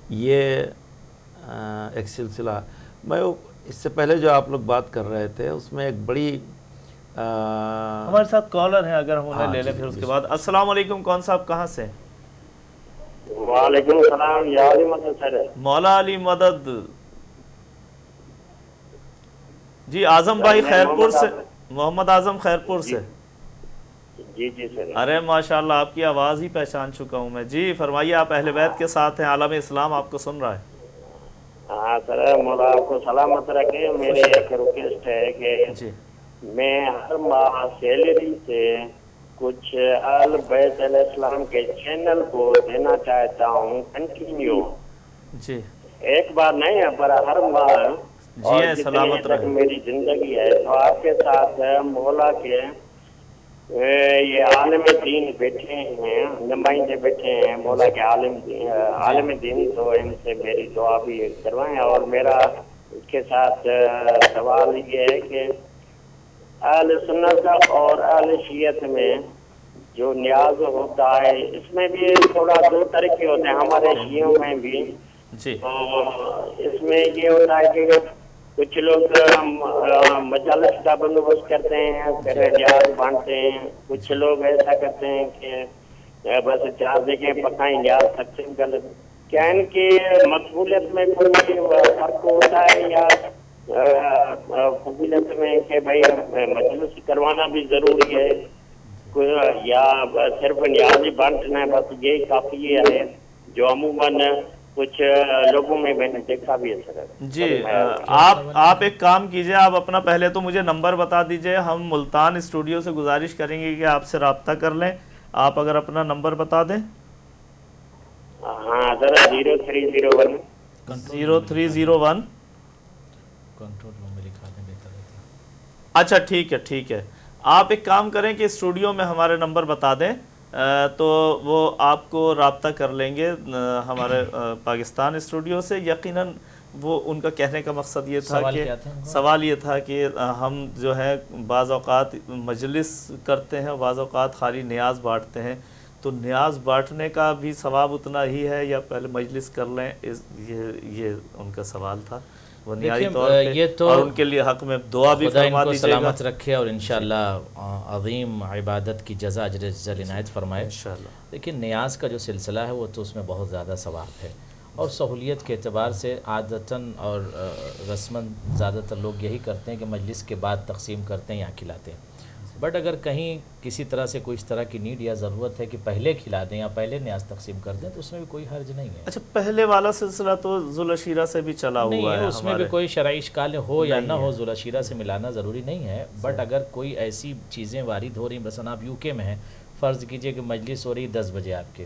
یہ ایک سلسلہ. میں اس سے پہلے جو آپ لوگ بات کر رہے تھے اس میں ایک بڑی ہمارے ساتھ کالر ہیں، اگر ہم انہیں لے لیں پھر اس کے بعد. السلام علیکم، کون صاحب کہاں سے؟ وعلیکم السلام، یا علی مدد سر. مولا علی مدد. جی اعظم بھائی خیرپور سے، محمد اعظم خیرپور سے. جی جی سر. ارے ماشاءاللہ، آپ کی آواز ہی پہچان چکا ہوں میں. جی فرمائیے، آپ اہل بیت کے ساتھ ہیں، عالم اسلام آپ کو سن رہا ہے. ہاں سر، مولا آپ کو سلامت رکھے. میری ایک ریکویسٹ ہے کہ میں ہر ماہ سیلری سے کچھ اہل بیت علیہ السلام کے چینل کو دینا چاہتا ہوں کنٹینیو. جی، ایک بار نہیں ہے پر ہر ماہ اور جی سلامت جتنے تک رہے. میری زندگی ہے تو آپ کے ساتھ مولا کے یہ عالم دین بیٹھے ہیں، نمائندے بیٹھے ہیں مولا کے عالم دین، تو ان سے میری دعا بھی کروائیں. اور میرا اس کے ساتھ سوال یہ ہے کہ اہل سنت اور اہل شیعت میں جو نیاز ہوتا ہے اس میں بھی تھوڑا دو طریقے ہوتے ہیں، ہمارے شیعوں میں بھی. جی تو اس میں یہ ہوتا ہے کہ کچھ لوگ مجالس کا بندوبست کرتے ہیں، پھر نیاز بانٹتے ہیں. کچھ لوگ ایسا کرتے ہیں کہ بس 4 جگہ پکائیں نیاز تقسیم کر لیتے. کیا ان کی مقبولیت میں کوئی فرق ہوتا ہے یا فضیلت میں کہ بھائی مجلس کروانا بھی ضروری ہے یا صرف نیاز ہی بانٹنا ہے بس یہی کافی ہے، جو عموماً کچھ لوگوں میں نے دیکھا بھی ہے؟ جی آپ ایک کام کیجئے، آپ اپنا پہلے تو مجھے نمبر بتا دیجئے، ہم ملتان اسٹوڈیو سے گزارش کریں گے کہ آپ سے رابطہ کر لیں. آپ اگر اپنا نمبر بتا دیں. ہاں ذرا 0301 0301. کنٹرول روم میں لکھا دیں بہتر رہتا ہے. اچھا ٹھیک ہے. آپ ایک کام کریں کہ اسٹوڈیو میں ہمارے نمبر بتا دیں تو وہ آپ کو رابطہ کر لیں گے ہمارے پاکستان اسٹوڈیو سے. یقیناً وہ ان کا کہنے کا مقصد یہ تھا کہ سوال یہ تھا کہ ہم جو ہے بعض اوقات مجلس کرتے ہیں، بعض اوقات خالی نیاز بانٹتے ہیں، تو نیاز بانٹنے کا بھی ثواب اتنا ہی ہے یا پہلے مجلس کر لیں؟ یہ ان کا سوال تھا بنیادی طور پہ. اور ان کے لیے حق میں دعا بھی فرما دیجیے گا. سلامت رکھے اور انشاءاللہ عظیم عبادت کی جزا اجر جزل عنایت فرمائے. لیکن نیاز کا جو سلسلہ ہے وہ تو اس میں بہت زیادہ ثواب ہے، اور سہولیت کے اعتبار سے عادتاً اور رسماً زیادہ تر لوگ یہی کرتے ہیں کہ مجلس کے بعد تقسیم کرتے ہیں یا کھلاتے ہیں. بٹ اگر کہیں کسی طرح سے کوئی اس طرح کی نیڈ یا ضرورت ہے کہ پہلے کھلا دیں یا پہلے نیاز تقسیم کر دیں تو اس میں بھی کوئی حرج نہیں ہے. اچھا پہلے والا سلسلہ تو ذوالعشیرہ سے بھی چلا ہوا ہے، اس میں بھی کوئی شرعی اشکال ہو یا نہ ہو ذوالعشیرہ سے ملانا ضروری نہیں ہے. بٹ اگر کوئی ایسی چیزیں وارد ہو رہی، مثلا آپ UK میں ہیں، فرض کیجئے کہ مجلس ہو رہی 10 بجے آپ کے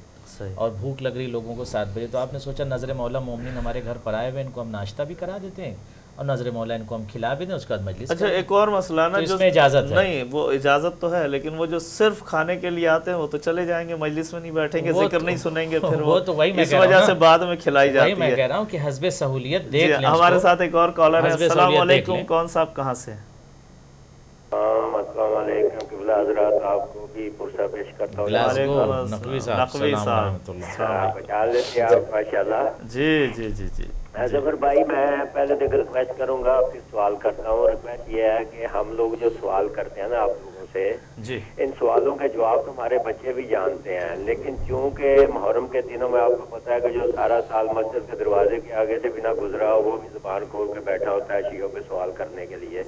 اور بھوک لگ رہی لوگوں کو 7 بجے، تو آپ نے سوچا نظر مولا مومنین ہمارے گھر پر آئے ہوئے، ان کو ہم ناشتہ بھی کرا دیتے ہیں اور نظر مولا ان کو ہم کھلا بھی دیں، اس کے بعد مجلس. اچھا ایک اور مسئلہ نا، اس میں اجازت ہے. نہیں وہ اجازت تو ہے، لیکن وہ جو صرف کھانے کے لیے آتے ہیں وہ تو چلے جائیں گے، مجلس میں نہیں بیٹھیں گے، ذکر نہیں سنیں گے، پھر وہ اس وجہ سے بعد میں کھلائی جاتی ہے. میں کہہ رہا ہوں کہ حسب سہولیت دیکھ لیں. ہمارے ساتھ ایک اور کالر ہے. السلام علیکم، کون صاحب کہاں سے؟ السلام علیکم قبلہ حضرات، آپ کو بھی پرسہ پیش کرتا ہوں. نقوی صاحب بچا لیتے آپ ماشاءاللہ. جی ظفر بھائی، میں پہلے دیکھ ریکویسٹ کروں گا، پھر سوال کرتا ہوں. ریکویسٹ یہ ہے کہ ہم لوگ جو سوال کرتے ہیں نا آپ لوگوں سے، ان سوالوں کے جواب تمہارے بچے بھی جانتے ہیں، لیکن چونکہ محرم کے دنوں میں آپ کو پتا ہے کہ جو سارا سال مسجد کے دروازے کے آگے سے بنا گزرا ہو وہ بھی زبان کھول کے بیٹھا ہوتا ہے شیعوں پہ سوال کرنے کے لیے.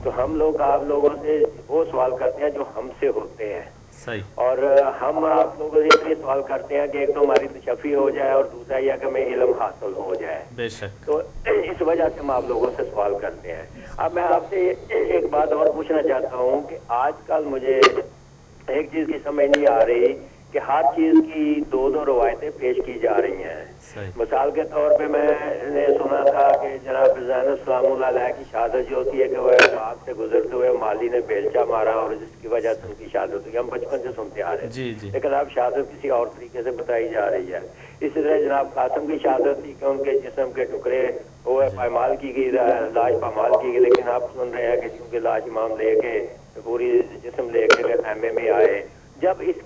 تو ہم لوگ آپ لوگوں سے وہ سوال کرتے ہیں جو ہم سے ہوتے ہیں، اور ہم آپ لوگوں سے یہ سوال کرتے ہیں کہ ایک تو ہماری تشفی ہو جائے اور دوسرا یہ کہ ہمیں علم حاصل ہو جائے. بے شک. تو اس وجہ سے ہم آپ لوگوں سے سوال کرتے ہیں. اب میں آپ سے ایک بات اور پوچھنا چاہتا ہوں کہ آج کل مجھے ایک چیز کی سمجھ نہیں آ رہی کہ ہر چیز کی 2 روایتیں پیش کی جا رہی ہیں. مثال کے طور پہ میں نے سنا تھا کہ جناب زینب سلام اللہ علیہ کی شہادت جو ہوتی ہے کہ وہ باغ سے گزرتے ہوئے مالی نے بیلچہ مارا اور جس کی وجہ سے ان کی شہادت ہوئی. ہم بچپن سے سنتے آ رہے ہیں، لیکن اب شہادت کسی اور طریقے سے بتائی جا رہی ہے. اسی طرح جناب قاسم کی شہادت تھی کہ ان کے جسم کے ٹکڑے وہ پامال کی گئی، لاش پامال کی گئی، لیکن آپ سن رہے ہیں کہ چونکہ لاش امام لے کے پوری جسم لے کے خیمے میں آئے. جب اس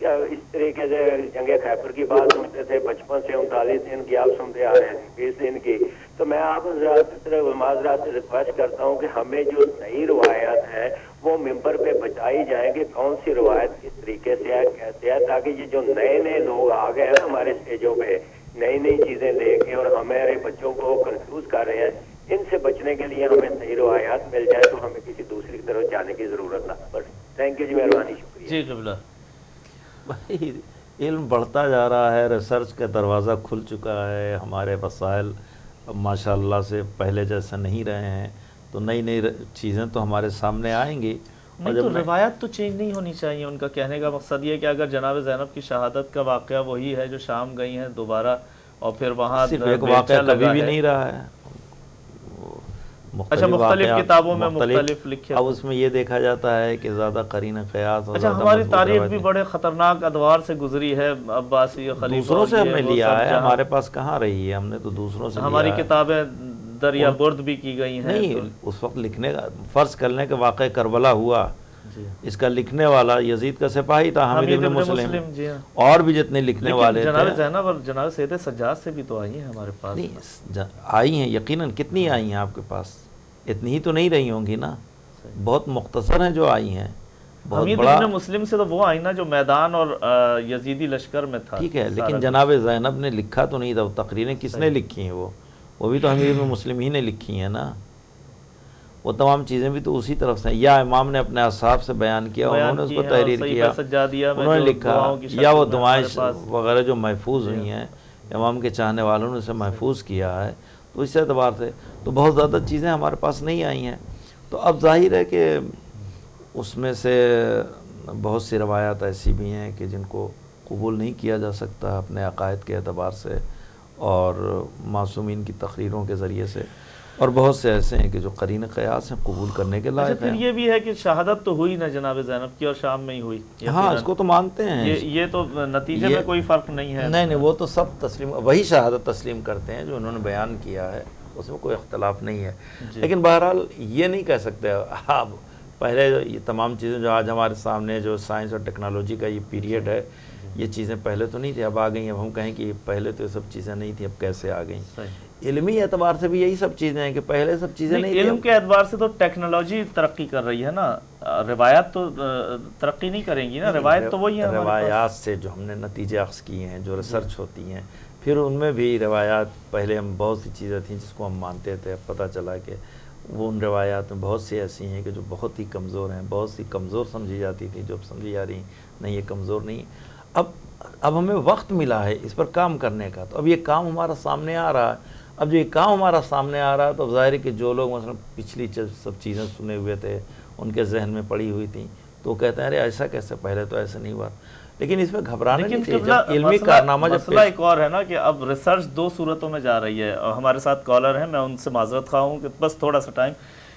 طریقے سے جنگ خیبر کی بات سنتے تھے بچپن سے 39 دن کی آپ سنتے آ رہے ہیں، 20 دن کی. تو میں آپ معذرات سے ریکویسٹ کرتا ہوں کہ ہمیں جو صحیح روایات ہیں وہ ممبر پہ بچائی جائیں کہ کون سی روایت کس طریقے سے ہے، کیسے ہے، تاکہ یہ جو نئے لوگ آ گئے ہیں ہمارے اسٹیجوں پہ نئی چیزیں لے کے اور ہمارے بچوں کو کنفیوز کر رہے ہیں، ان سے بچنے کے لیے ہمیں صحیح روایات مل جائے تو ہمیں کسی دوسری کی طرف جانے کی ضرورت نہ پڑے. تھینک یو جی، مہربانی، شکریہ. جی قبلہ. بھائی علم بڑھتا جا رہا ہے، ریسرچ کا دروازہ کھل چکا ہے، ہمارے وسائل ماشاءاللہ سے پہلے جیسا نہیں رہے ہیں، تو نئی چیزیں تو ہمارے سامنے آئیں گی. نہیں تو روایت تو چینج نہیں ہونی چاہیے. ان کا کہنے کا مقصد یہ کہ اگر جناب زینب کی شہادت کا واقعہ وہی ہے جو شام گئی ہیں دوبارہ اور پھر وہاں صرف ایک واقعہ کبھی بھی نہیں رہا ہے. اچھا مختلف واقعات، کتابوں میں مختلف لکھے. اب اس میں یہ دیکھا جاتا ہے کہ زیادہ قرین قیاس اور اچھا زیادہ ہماری مضبوط تاریخ بھی روایتیں. بڑے خطرناک ادوار سے گزری ہے، عباسی خلیفہ دوسروں سے ہم نے وہ لیا سب ہے، جہاں ہمارے پاس کہاں رہی ہے، ہم نے تو دوسروں سے ہماری لیا ہے. کتابیں دریا برد بھی کی گئی ہیں. نہیں، اس وقت لکھنے کا فرض کر لیں کہ واقع کربلا ہوا، جی اس کا لکھنے والا یزید کا سپاہی تھا حمید ابن مسلم، جی ہاں. اور بھی جتنے لکھنے والے لیکن جناب تھے. زینب اور جناب سید سجاد سے بھی تو آئی ہیں ہمارے پاس. نہیں آئی ہیں یقیناً، کتنی آئی ہیں آپ کے پاس؟ اتنی ہی تو نہیں رہی ہوں گی نا، بہت مختصر ہیں جو آئی ہیں. بہت حمید بڑا ابن مسلم سے تو وہ آئی نا جو میدان اور یزیدی لشکر میں تھا. ٹھیک ہے، لیکن جناب زینب نے لکھا تو نہیں تھا. وہ تقریریں کس نے لکھی ہیں؟ وہ بھی تو حمید ابن مسلم ہی نے لکھی ہیں نا. وہ تمام چیزیں بھی تو اسی طرف سے ہیں. یا امام نے اپنے اصحاب سے بیان کیا، انہوں نے اس کو تحریر کیا، انہوں نے لکھا، یا وہ دعائیں وغیرہ جو محفوظ ہوئی ہیں امام کے چاہنے والوں نے اسے محفوظ کیا ہے. تو اس اعتبار سے تو بہت زیادہ چیزیں ہمارے پاس نہیں آئی ہیں. تو اب ظاہر ہے کہ اس میں سے بہت سی روایات ایسی بھی ہیں کہ جن کو قبول نہیں کیا جا سکتا اپنے عقائد کے اعتبار سے اور معصومین کی تقریروں کے ذریعے سے، اور بہت سے ایسے ہیں کہ جو قرین قیاس ہیں قبول کرنے کے لائق پھر ہیں. یہ بھی ہے کہ شہادت تو ہوئی نا جناب زینب کی، اور شام میں ہی ہوئی. ہاں اس کو تو مانتے ہیں. یہ تو نتیجے میں کوئی فرق نہیں ہے. نہیں وہ تو سب تسلیم، وہی شہادت تسلیم کرتے ہیں جو انہوں نے بیان کیا ہے، اس میں کوئی اختلاف نہیں ہے. لیکن بہرحال یہ نہیں کہہ سکتے آپ پہلے یہ تمام چیزیں جو آج ہمارے سامنے جو سائنس اور ٹیکنالوجی کا یہ پیریڈ ہے، یہ چیزیں پہلے تو نہیں تھی، اب آ گئی. اب ہم کہیں کہ پہلے تو یہ سب چیزیں نہیں تھیں، اب کیسے آ گئیں؟ علمی اعتبار سے بھی یہی سب چیزیں ہیں کہ پہلے سب چیزیں نہیں تھیں. علم کے اعتبار سے تو ٹیکنالوجی ترقی کر رہی ہے نا، روایات تو ترقی نہیں کریں گی نا. روایت تو وہی ہے. روایات سے جو ہم نے نتیجے اخذ کیے ہیں، جو ریسرچ ہوتی ہیں، پھر ان میں بھی روایات، پہلے ہم بہت سی چیزیں تھیں جس کو ہم مانتے تھے، اب پتہ چلا کہ وہ ان روایات میں بہت سی ایسی ہیں کہ جو بہت ہی کمزور ہیں، بہت سی کمزور سمجھی جاتی تھی جو اب سمجھی جا رہی ہیں نہیں یہ کمزور نہیں. اب ہمیں وقت ملا ہے اس پر کام کرنے کا، تو اب یہ کام ہمارا سامنے آ رہا ہے. اب جو یہ کام ہمارا سامنے آ رہا ہے تو ظاہر ہے کہ جو لوگ مثلا پچھلی سب چیزیں سنے ہوئے تھے، ان کے ذہن میں پڑی ہوئی تھیں، تو وہ کہتے ہیں ارے ایسا کیسے، پہلے تو ایسا نہیں ہوا. لیکن اس میں گھبرانا نہیں چاہیے. جب علمی کارنامہ مسئلہ ایک اور ہے نا کہ اب ریسرچ دو صورتوں میں جا رہی ہے. اور ہمارے ساتھ کالر ہیں، میں ان سے معذرت خواہ ہوں کہ بس تھوڑا سا ٹائم،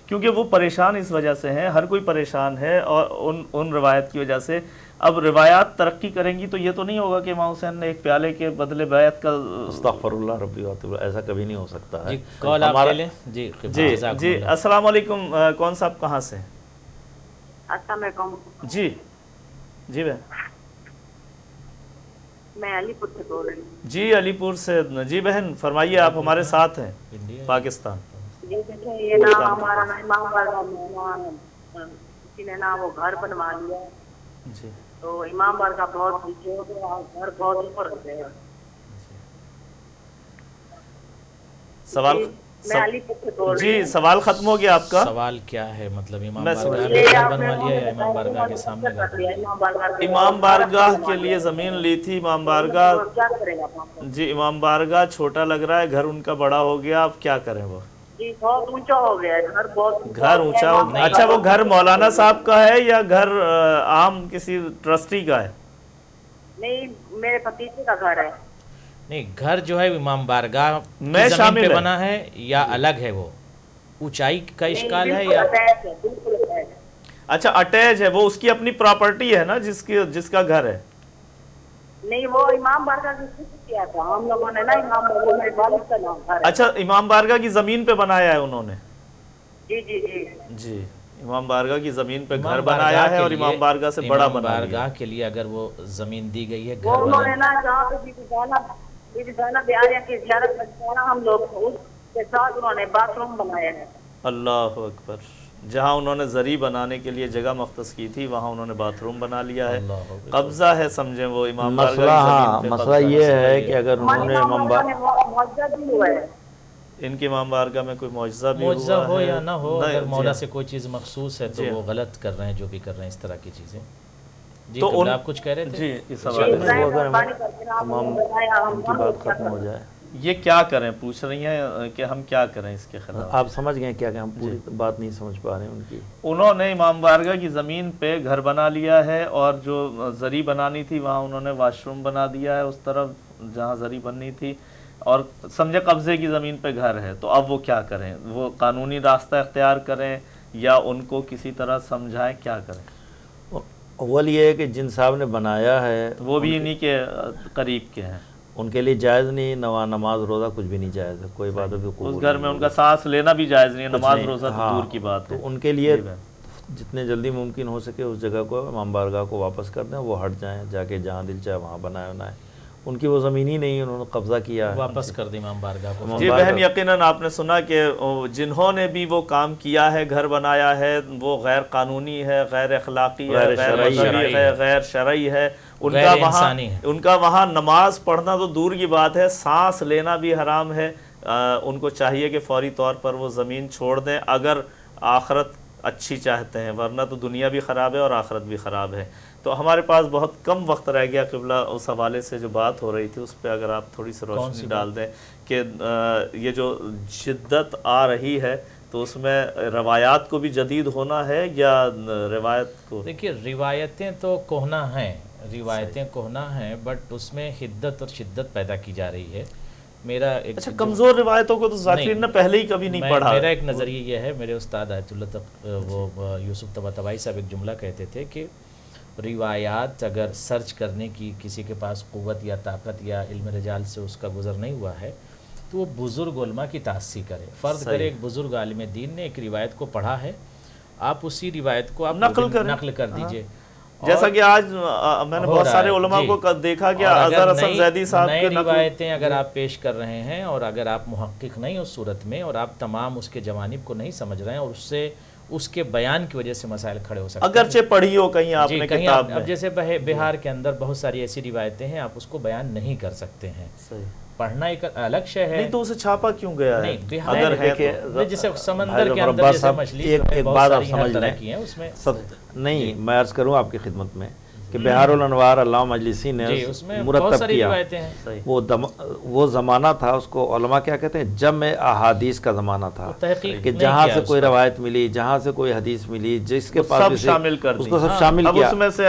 کیونکہ وہ پریشان اس وجہ سے ہیں، ہر کوئی پریشان ہے، اور ان روایت کی وجہ سے. اب روایات ترقی کریں گی تو یہ تو نہیں ہوگا کہ امام حسین نے ایک پیالے کے بدلے بیعت کا. استغفر اللہ ربی و اتوب، ایسا کبھی نہیں ہو سکتا ہے. کال آپ لے لیں. جی جی السلام علیکم. کون صاحب کہاں سے؟ السلام علیکم. جی بہن. میں علی پور سے بول رہی ہوں. جی علی پور سے. جی بہن فرمائیے، آپ ہمارے ساتھ ہیں پاکستان. یہ دیکھیں، یہ نا ہمارا امام بارگاہ مہمان ہے، کسی نے نا وہ گھر بنوا لیا جی، تو امام بارگاہ بہت نیچے ہو گیا، گھر بہت اوپر ہو گیا. سوال میں علی پور سے بول رہی جی سوال ختم ہو گیا آپ کا. سوال کیا ہے؟ مطلب امام میں بارگاہ نے گھر بنوا لیا یا امام بارگاہ کے سامنے گھر؟ امام بارگاہ کے لیے زمین لی تھی. امام بارگاہ کیا کرے گا؟ جی امام بارگاہ چھوٹا لگ رہا ہے، گھر ان کا بڑا ہو گیا، اب کیا کریں؟ وہ جی بہت اونچا ہو گیا ہے گھر، بہت گھر اونچا ہو گیا. اچھا وہ گھر مولانا صاحب کا ہے یا گھر عام کسی ٹرسٹی کا ہے؟ نہیں، میرے بھتیجے کا گھر ہے. نہیں، گھر جو ہے امام بارگاہ میں کی زمین شامل پہ ہے. بنا ہے یا الگ ہے؟ وہ اونچائی کا اشکال ہے بالکل یا attached ہے، بالکل attached ہے. اچھا اٹیچ ہے، وہ اس کی اپنی پراپرٹی ہے نا جس کا گھر ہے؟ نہیں، وہ امام بارگاہ کی خود کیا تھا ہم لوگوں نے نا، امام بارگاہ میرے والد کا نام گھر ہے. اچھا امام بارگاہ کی زمین پہ بنایا ہے انہوں نے؟ جی جی جی جی امام بارگاہ کی زمین پہ امام گھر بارگاہ بنایا ہے کے اور لیے- امام بارگاہ سے بڑا امام بنا لیا. بارگاہ کے لیے اگر وہ زمین دی گئی ہے وہ گھر انہوں نے بنا، نا جہاں پہ بی بی زینب عالیہ کی زیارت میں جانا ہم لوگ اس کے ساتھ انہوں نے باتھ روم بنایا ہے. اللہ اکبر. جہاں انہوں نے زری بنانے کے لیے جگہ مختص کی تھی وہاں انہوں نے باتھ روم بنا لیا ہے. اللہ اکبر. قبضہ ہے سمجھیں، وہ امام بارگاہ مسئلہ کی ہاں زمین پہ مسئلہ قبضہ یہ ہے. ہے کہ اگر انہوں نے امام بارگاہ میں معجزہ بھی ہوا ہے. ان کی امام بارگاہ میں کوئی معجزہ بھی معجزہ ہوا ہو ہے یا نہ ہو، نہیں، اگر جی مولا ہاں. سے کوئی چیز مخصوص ہے تو جی وہ غلط کر رہے ہیں جو بھی کر رہے ہیں اس طرح کی چیزیں. جی تو قبلہ آپ کچھ کہہ رہے تھے؟ جی اس جی، حوالے سے ابراہیم رحمانی کر کے نام امام بتایا ہم ان کی بات ختم ہو جائے. یہ کیا کریں، پوچھ رہی ہیں کہ ہم کیا کریں اس کے خلاف. آپ سمجھ گئے کیا کہ ہم پوری بات نہیں سمجھ پا رہے ہیں ان کی. انہوں نے امام بارگاہ کی زمین پہ گھر بنا لیا ہے اور جو زری بنانی تھی وہاں انہوں نے واش روم بنا دیا ہے اس طرف جہاں زری بننی تھی، اور سمجھے قبضے کی زمین پہ گھر ہے، تو اب وہ کیا کریں؟ وہ قانونی راستہ اختیار کریں یا ان کو کسی طرح سمجھائیں، کیا کریں؟ اول یہ ہے کہ جن صاحب نے بنایا ہے وہ بھی انہی کے قریب کے ہیں، ان کے لیے جائز نہیں، نماز روزہ کچھ بھی نہیں جائز ہے، کوئی عبادت بھی قبول اس گھر میں ان کا سانس لینا بھی جائز نہیں ہے، نماز روزہ تو دور کی بات ہے۔ تو ان کے لیے جتنے جلدی ممکن ہو سکے اس جگہ کو امام بارگاہ کو واپس کر دیں، وہ ہٹ جائیں، جا کے جہاں دل چاہے وہاں بنائے۔ ان کی وہ زمین ہی نہیں، انہوں نے قبضہ کیا ہے، واپس کر دیں امام بارگاہ کو۔ جی بہن، یقیناً آپ نے سنا کہ جنہوں نے بھی وہ کام کیا ہے، گھر بنایا ہے، وہ غیر قانونی ہے، غیر اخلاقی ہے، غیر مذہبی ہے، غیر شرعی ہے، ان کا وہاں نماز پڑھنا تو دور کی بات ہے، سانس لینا بھی حرام ہے۔ ان کو چاہیے کہ فوری طور پر وہ زمین چھوڑ دیں اگر آخرت اچھی چاہتے ہیں، ورنہ تو دنیا بھی خراب ہے اور آخرت بھی خراب ہے۔ تو ہمارے پاس بہت کم وقت رہ گیا قبلہ، اس حوالے سے جو بات ہو رہی تھی اس پہ اگر آپ تھوڑی سی روشنی ڈال دیں کہ یہ جو شدت آ رہی ہے تو اس میں روایات کو بھی جدید ہونا ہے یا روایت کو؟ دیکھیے روایتیں تو کوہنا ہیں، روایتیں کوہنا ہیں، بٹ اس میں حدت اور شدت پیدا کی جا رہی ہے۔ میرا ایک اچھا، کمزور روایتوں کو تو ذاکرین نے پہلے ہی کبھی نہیں پڑھا۔ میرا ایک نظریہ یہ ہے، میرے استاد آیت اللہ وہ یوسف طباطبائی صاحب ایک جملہ کہتے تھے کہ روایات اگر سرچ کرنے کی کسی کے پاس قوت یا طاقت یا علم رجال سے اس کا گزر نہیں ہوا ہے تو وہ بزرگ علماء کی تاسیسی کرے، فرض کرے ایک بزرگ عالم دین نے ایک روایت کو پڑھا ہے، آپ اسی روایت کو آپ نقل کر دیجئے۔ جیسا کہ آج میں نے بہت سارے علماء کو دیکھا کہ اظہر حسن زیدی صاحب کے روایتیں اگر آپ پیش کر رہے ہیں اور اگر آپ محقق نہیں اس صورت میں اور آپ تمام اس کے جوانب کو نہیں سمجھ رہے ہیں اور اس کے بیان کی وجہ سے مسائل کھڑے ہو سکتے ہیں، اگرچہ پڑھی ہو کہیں آپ نے کتاب میں، اب جیسے بہار کے اندر بہت ساری ایسی روایتیں ہیں، آپ اس کو بیان نہیں کر سکتے ہیں۔ پڑھنا ایک الگ شے ہے، نہیں تو اسے چھاپا کیوں گیا ہے؟ اگر ہے جیسے سمندر کے اندر جیسے مچھلی ایک بات آپ سمجھ لیں، نہیں میں عرض کروں آپ کی خدمت میں کہ بہار الانوار علامہ مجلسی نے مرتب کیا، وہ زمانہ تھا، اس کو علماء کیا کہتے ہیں، جمع احادیث کا زمانہ تھا، کہ جہاں سے کوئی روایت ملی، جہاں سے کوئی حدیث ملی، جس کے پاس سب شامل کر دی، اس کو سب شامل کیا، اب اس میں سے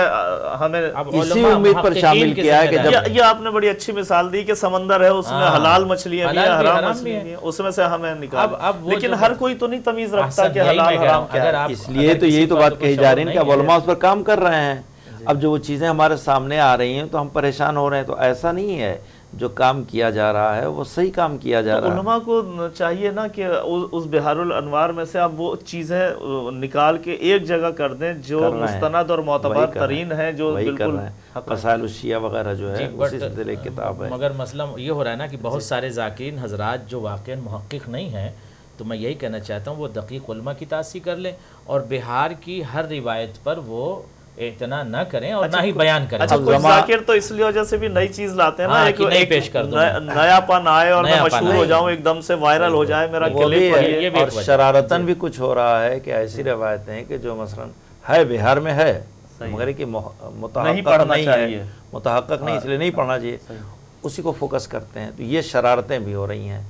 ہمیں اسی امید پر شامل کیا ہے کہ جب یہ آپ نے بڑی اچھی مثال دی کہ سمندر ہے، اس میں حلال مچھلیاں بھی ہیں، حرام مچھلیاں بھی ہیں، اس میں سے ہمیں نکال، لیکن ہر کوئی تو نہیں تمیز رکھتا کہ حلال حرام کیا ہے۔ اس لیے تو یہی تو بات کہی جا رہی ہے کہ اب علماء اس پر کام کر رہے ہیں، اب جو وہ چیزیں ہمارے سامنے آ رہی ہیں تو ہم پریشان ہو رہے ہیں، تو ایسا نہیں ہے، جو کام کیا جا رہا ہے وہ صحیح کام کیا جا رہا ہے۔ علماء کو چاہیے نا کہ اس بہار الانوار میں سے آپ وہ چیزیں نکال کے ایک جگہ کر دیں جو مستند اور معتبر ترین ہے، جو بالکل مسائل الشیعہ وغیرہ جو ہے اسی سے دل ایک کتاب ہے۔ مگر مسئلہ یہ ہو رہا ہے نا کہ بہت سارے ذاکرین حضرات جو واقعا محقق نہیں ہیں، تو میں یہی کہنا چاہتا ہوں وہ دقیق علماء کی تاسیسی کر لیں اور بہار کی ہر روایت پر وہ اعتنا نہ کریں اور نہ ہی بیان کریں۔ اچھا، کچھ ذاکر تو اس لیے وجہ سے بھی نئی چیز لاتے ہیں نا، ایک پیش کر دوں، نیا پن آئے اور میں مشہور ہو جاؤں، ایک دم سے وائرل ہو جائے میرا کلپ، اور شرارتاً بھی کچھ ہو رہا ہے کہ ایسی روایتیں ہیں کہ جو مثلا ہے بہار میں ہے مگر کہ متحقق نہیں، اس لیے نہیں پڑھنا چاہیے، اسی کو فوکس کرتے ہیں، تو یہ شرارتیں بھی ہو رہی ہیں۔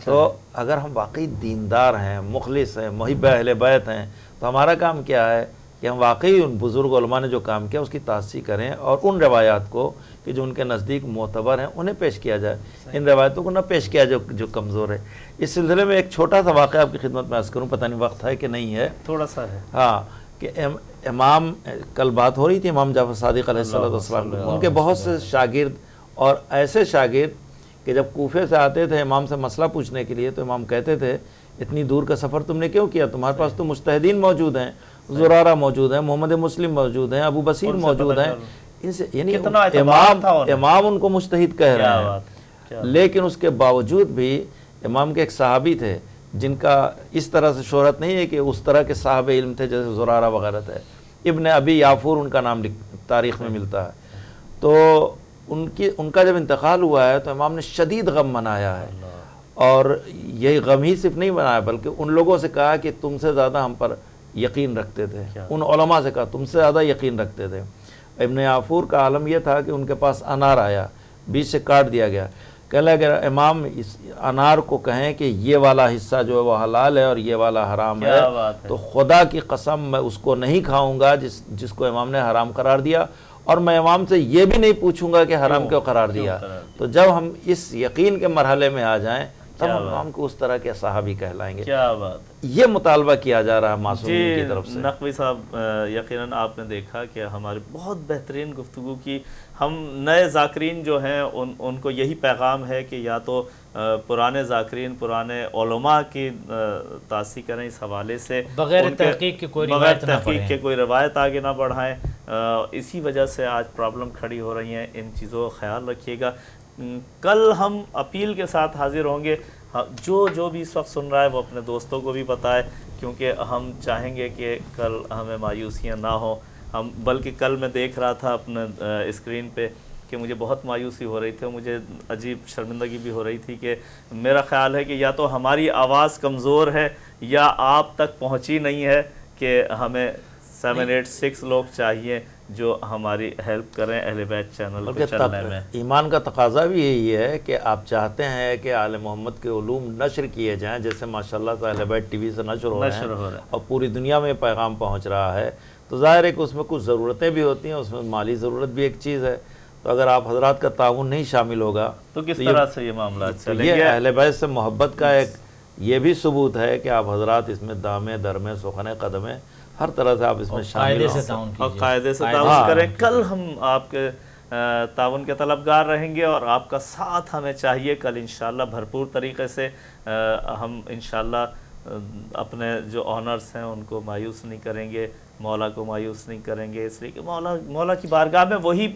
تو اگر ہم واقعی دیندار ہیں، مخلص ہیں، محب اہل بیت ہیں، تو ہمارا کام کیا ہے کہ ہم واقعی ان بزرگ علماء نے جو کام کیا اس کی تاسیسی کریں اور ان روایات کو کہ جو ان کے نزدیک معتبر ہیں انہیں پیش کیا جائے، ان روایتوں کو نہ پیش کیا جو کمزور ہے۔ اس سلسلے میں ایک چھوٹا سا واقعہ آپ کی خدمت میں عرض کروں، پتہ نہیں وقت ہے کہ نہیں ہے، تھوڑا سا ہے، ہاں، کہ امام کل بات ہو رہی تھی امام جعفر صادق علیہ السلام، ان کے بہت سے شاگرد اور ایسے شاگرد کہ جب کوفے سے آتے تھے امام سے مسئلہ پوچھنے کے لیے تو امام کہتے تھے اتنی دور کا سفر تم نے کیوں کیا، تمہارے پاس تو مجتہدین موجود ہیں، زرارہ موجود ہیں، محمد مسلم موجود ہیں، ابو بصیر موجود ہیں، ان سے یعنی امام ان کو مجتہد کہہ رہے ہیں، لیکن اس کے باوجود بھی امام کے ایک صحابی تھے جن کا اس طرح سے شہرت نہیں ہے کہ اس طرح کے صاحب علم تھے جیسے زرارہ وغیرہ تھے، ابن ابی یافور ان کا نام تاریخ میں ملتا ہے، تو ان کا جب انتقال ہوا ہے تو امام نے شدید غم منایا ہے، اور یہی غم ہی صرف نہیں منایا بلکہ ان لوگوں سے کہا کہ تم سے زیادہ ہم پر یقین رکھتے تھے، ان علماء سے کہا تم سے زیادہ یقین رکھتے تھے۔ ابن یافور کا عالم یہ تھا کہ ان کے پاس انار آیا، بیچ سے کاٹ دیا گیا، کہنے لگا امام اس انار کو کہیں کہ یہ والا حصہ جو ہے وہ حلال ہے اور یہ والا حرام ہے، تو خدا کی قسم میں اس کو نہیں کھاؤں گا جس کو امام نے حرام قرار دیا، اور میں عوام سے یہ بھی نہیں پوچھوں گا کہ حرام کیوں قرار دیا. تو جب ہم اس یقین کے مرحلے میں آ جائیں تب ہم عوام کو اس طرح کے صحابی کہلائیں گے. کیا بات. یہ مطالبہ کیا جا رہا ہے معصومین کی طرف سے. نقوی صاحب یقیناً آپ نے دیکھا کہ ہماری بہت بہترین گفتگو کی. ہم نئے ذاکرین جو ہیں ان کو یہی پیغام ہے کہ یا تو پرانے ذاکرین پرانے علماء کی تاثیر کریں اس حوالے سے, بغیر تحقیق کے کوئی روایت آگے نہ بڑھائیں. اسی وجہ سے آج پرابلم کھڑی ہو رہی ہیں. ان چیزوں کا خیال رکھیے گا. کل ہم اپیل کے ساتھ حاضر ہوں گے. جو بھی اس وقت سن رہا ہے وہ اپنے دوستوں کو بھی بتائے, کیونکہ ہم چاہیں گے کہ کل ہمیں مایوسیاں نہ ہوں. بلکہ کل میں دیکھ رہا تھا اپنے اسکرین پہ کہ مجھے بہت مایوسی ہو رہی تھی, مجھے عجیب شرمندگی بھی ہو رہی تھی کہ میرا خیال ہے کہ یا تو ہماری آواز کمزور ہے یا آپ تک پہنچی نہیں ہے, کہ ہمیں 786 لوگ چاہیے جو ہماری ہیلپ کریں اہل بیت چینل کو چلنے میں. ایمان کا تقاضا بھی یہی ہے کہ آپ چاہتے ہیں کہ آل محمد کے علوم نشر کیے جائیں, جیسے ماشاءاللہ سے اہل بیت ٹی وی سے نشر ہو رہے ہیں اور پوری دنیا میں پیغام پہنچ رہا ہے. تو ظاہر ہے کہ اس میں کچھ ضرورتیں بھی ہوتی ہیں, اس میں مالی ضرورت بھی ایک چیز ہے. تو اگر آپ حضرات کا تعاون نہیں شامل ہوگا تو کس طرح سے یہ معاملات چلیں گے؟ یہ اہل بیت سے محبت کا ایک یہ بھی ثبوت ہے کہ آپ حضرات اس میں دامے درمے سخنے قدمے ہر طرح سے آپ اس میں شامل ہوں اور قاعدے سے تعاون کریں. کل ہم آپ کے تعاون کے طلبگار رہیں گے اور آپ کا ساتھ ہمیں چاہیے. کل انشاءاللہ بھرپور طریقے سے ہم انشاءاللہ اپنے جو آنرز ہیں ان کو مایوس نہیں کریں گے, مولا کو مایوس نہیں کریں گے, اس لیے کہ مولا کی بارگاہ میں وہی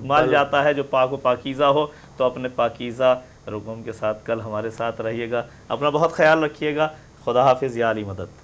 مال جاتا ہے جو پاک و پاکیزہ ہو. تو اپنے پاکیزہ رکن کے ساتھ کل ہمارے ساتھ رہیے گا. اپنا بہت خیال رکھیے گا. خدا حافظ. یا علی مدد.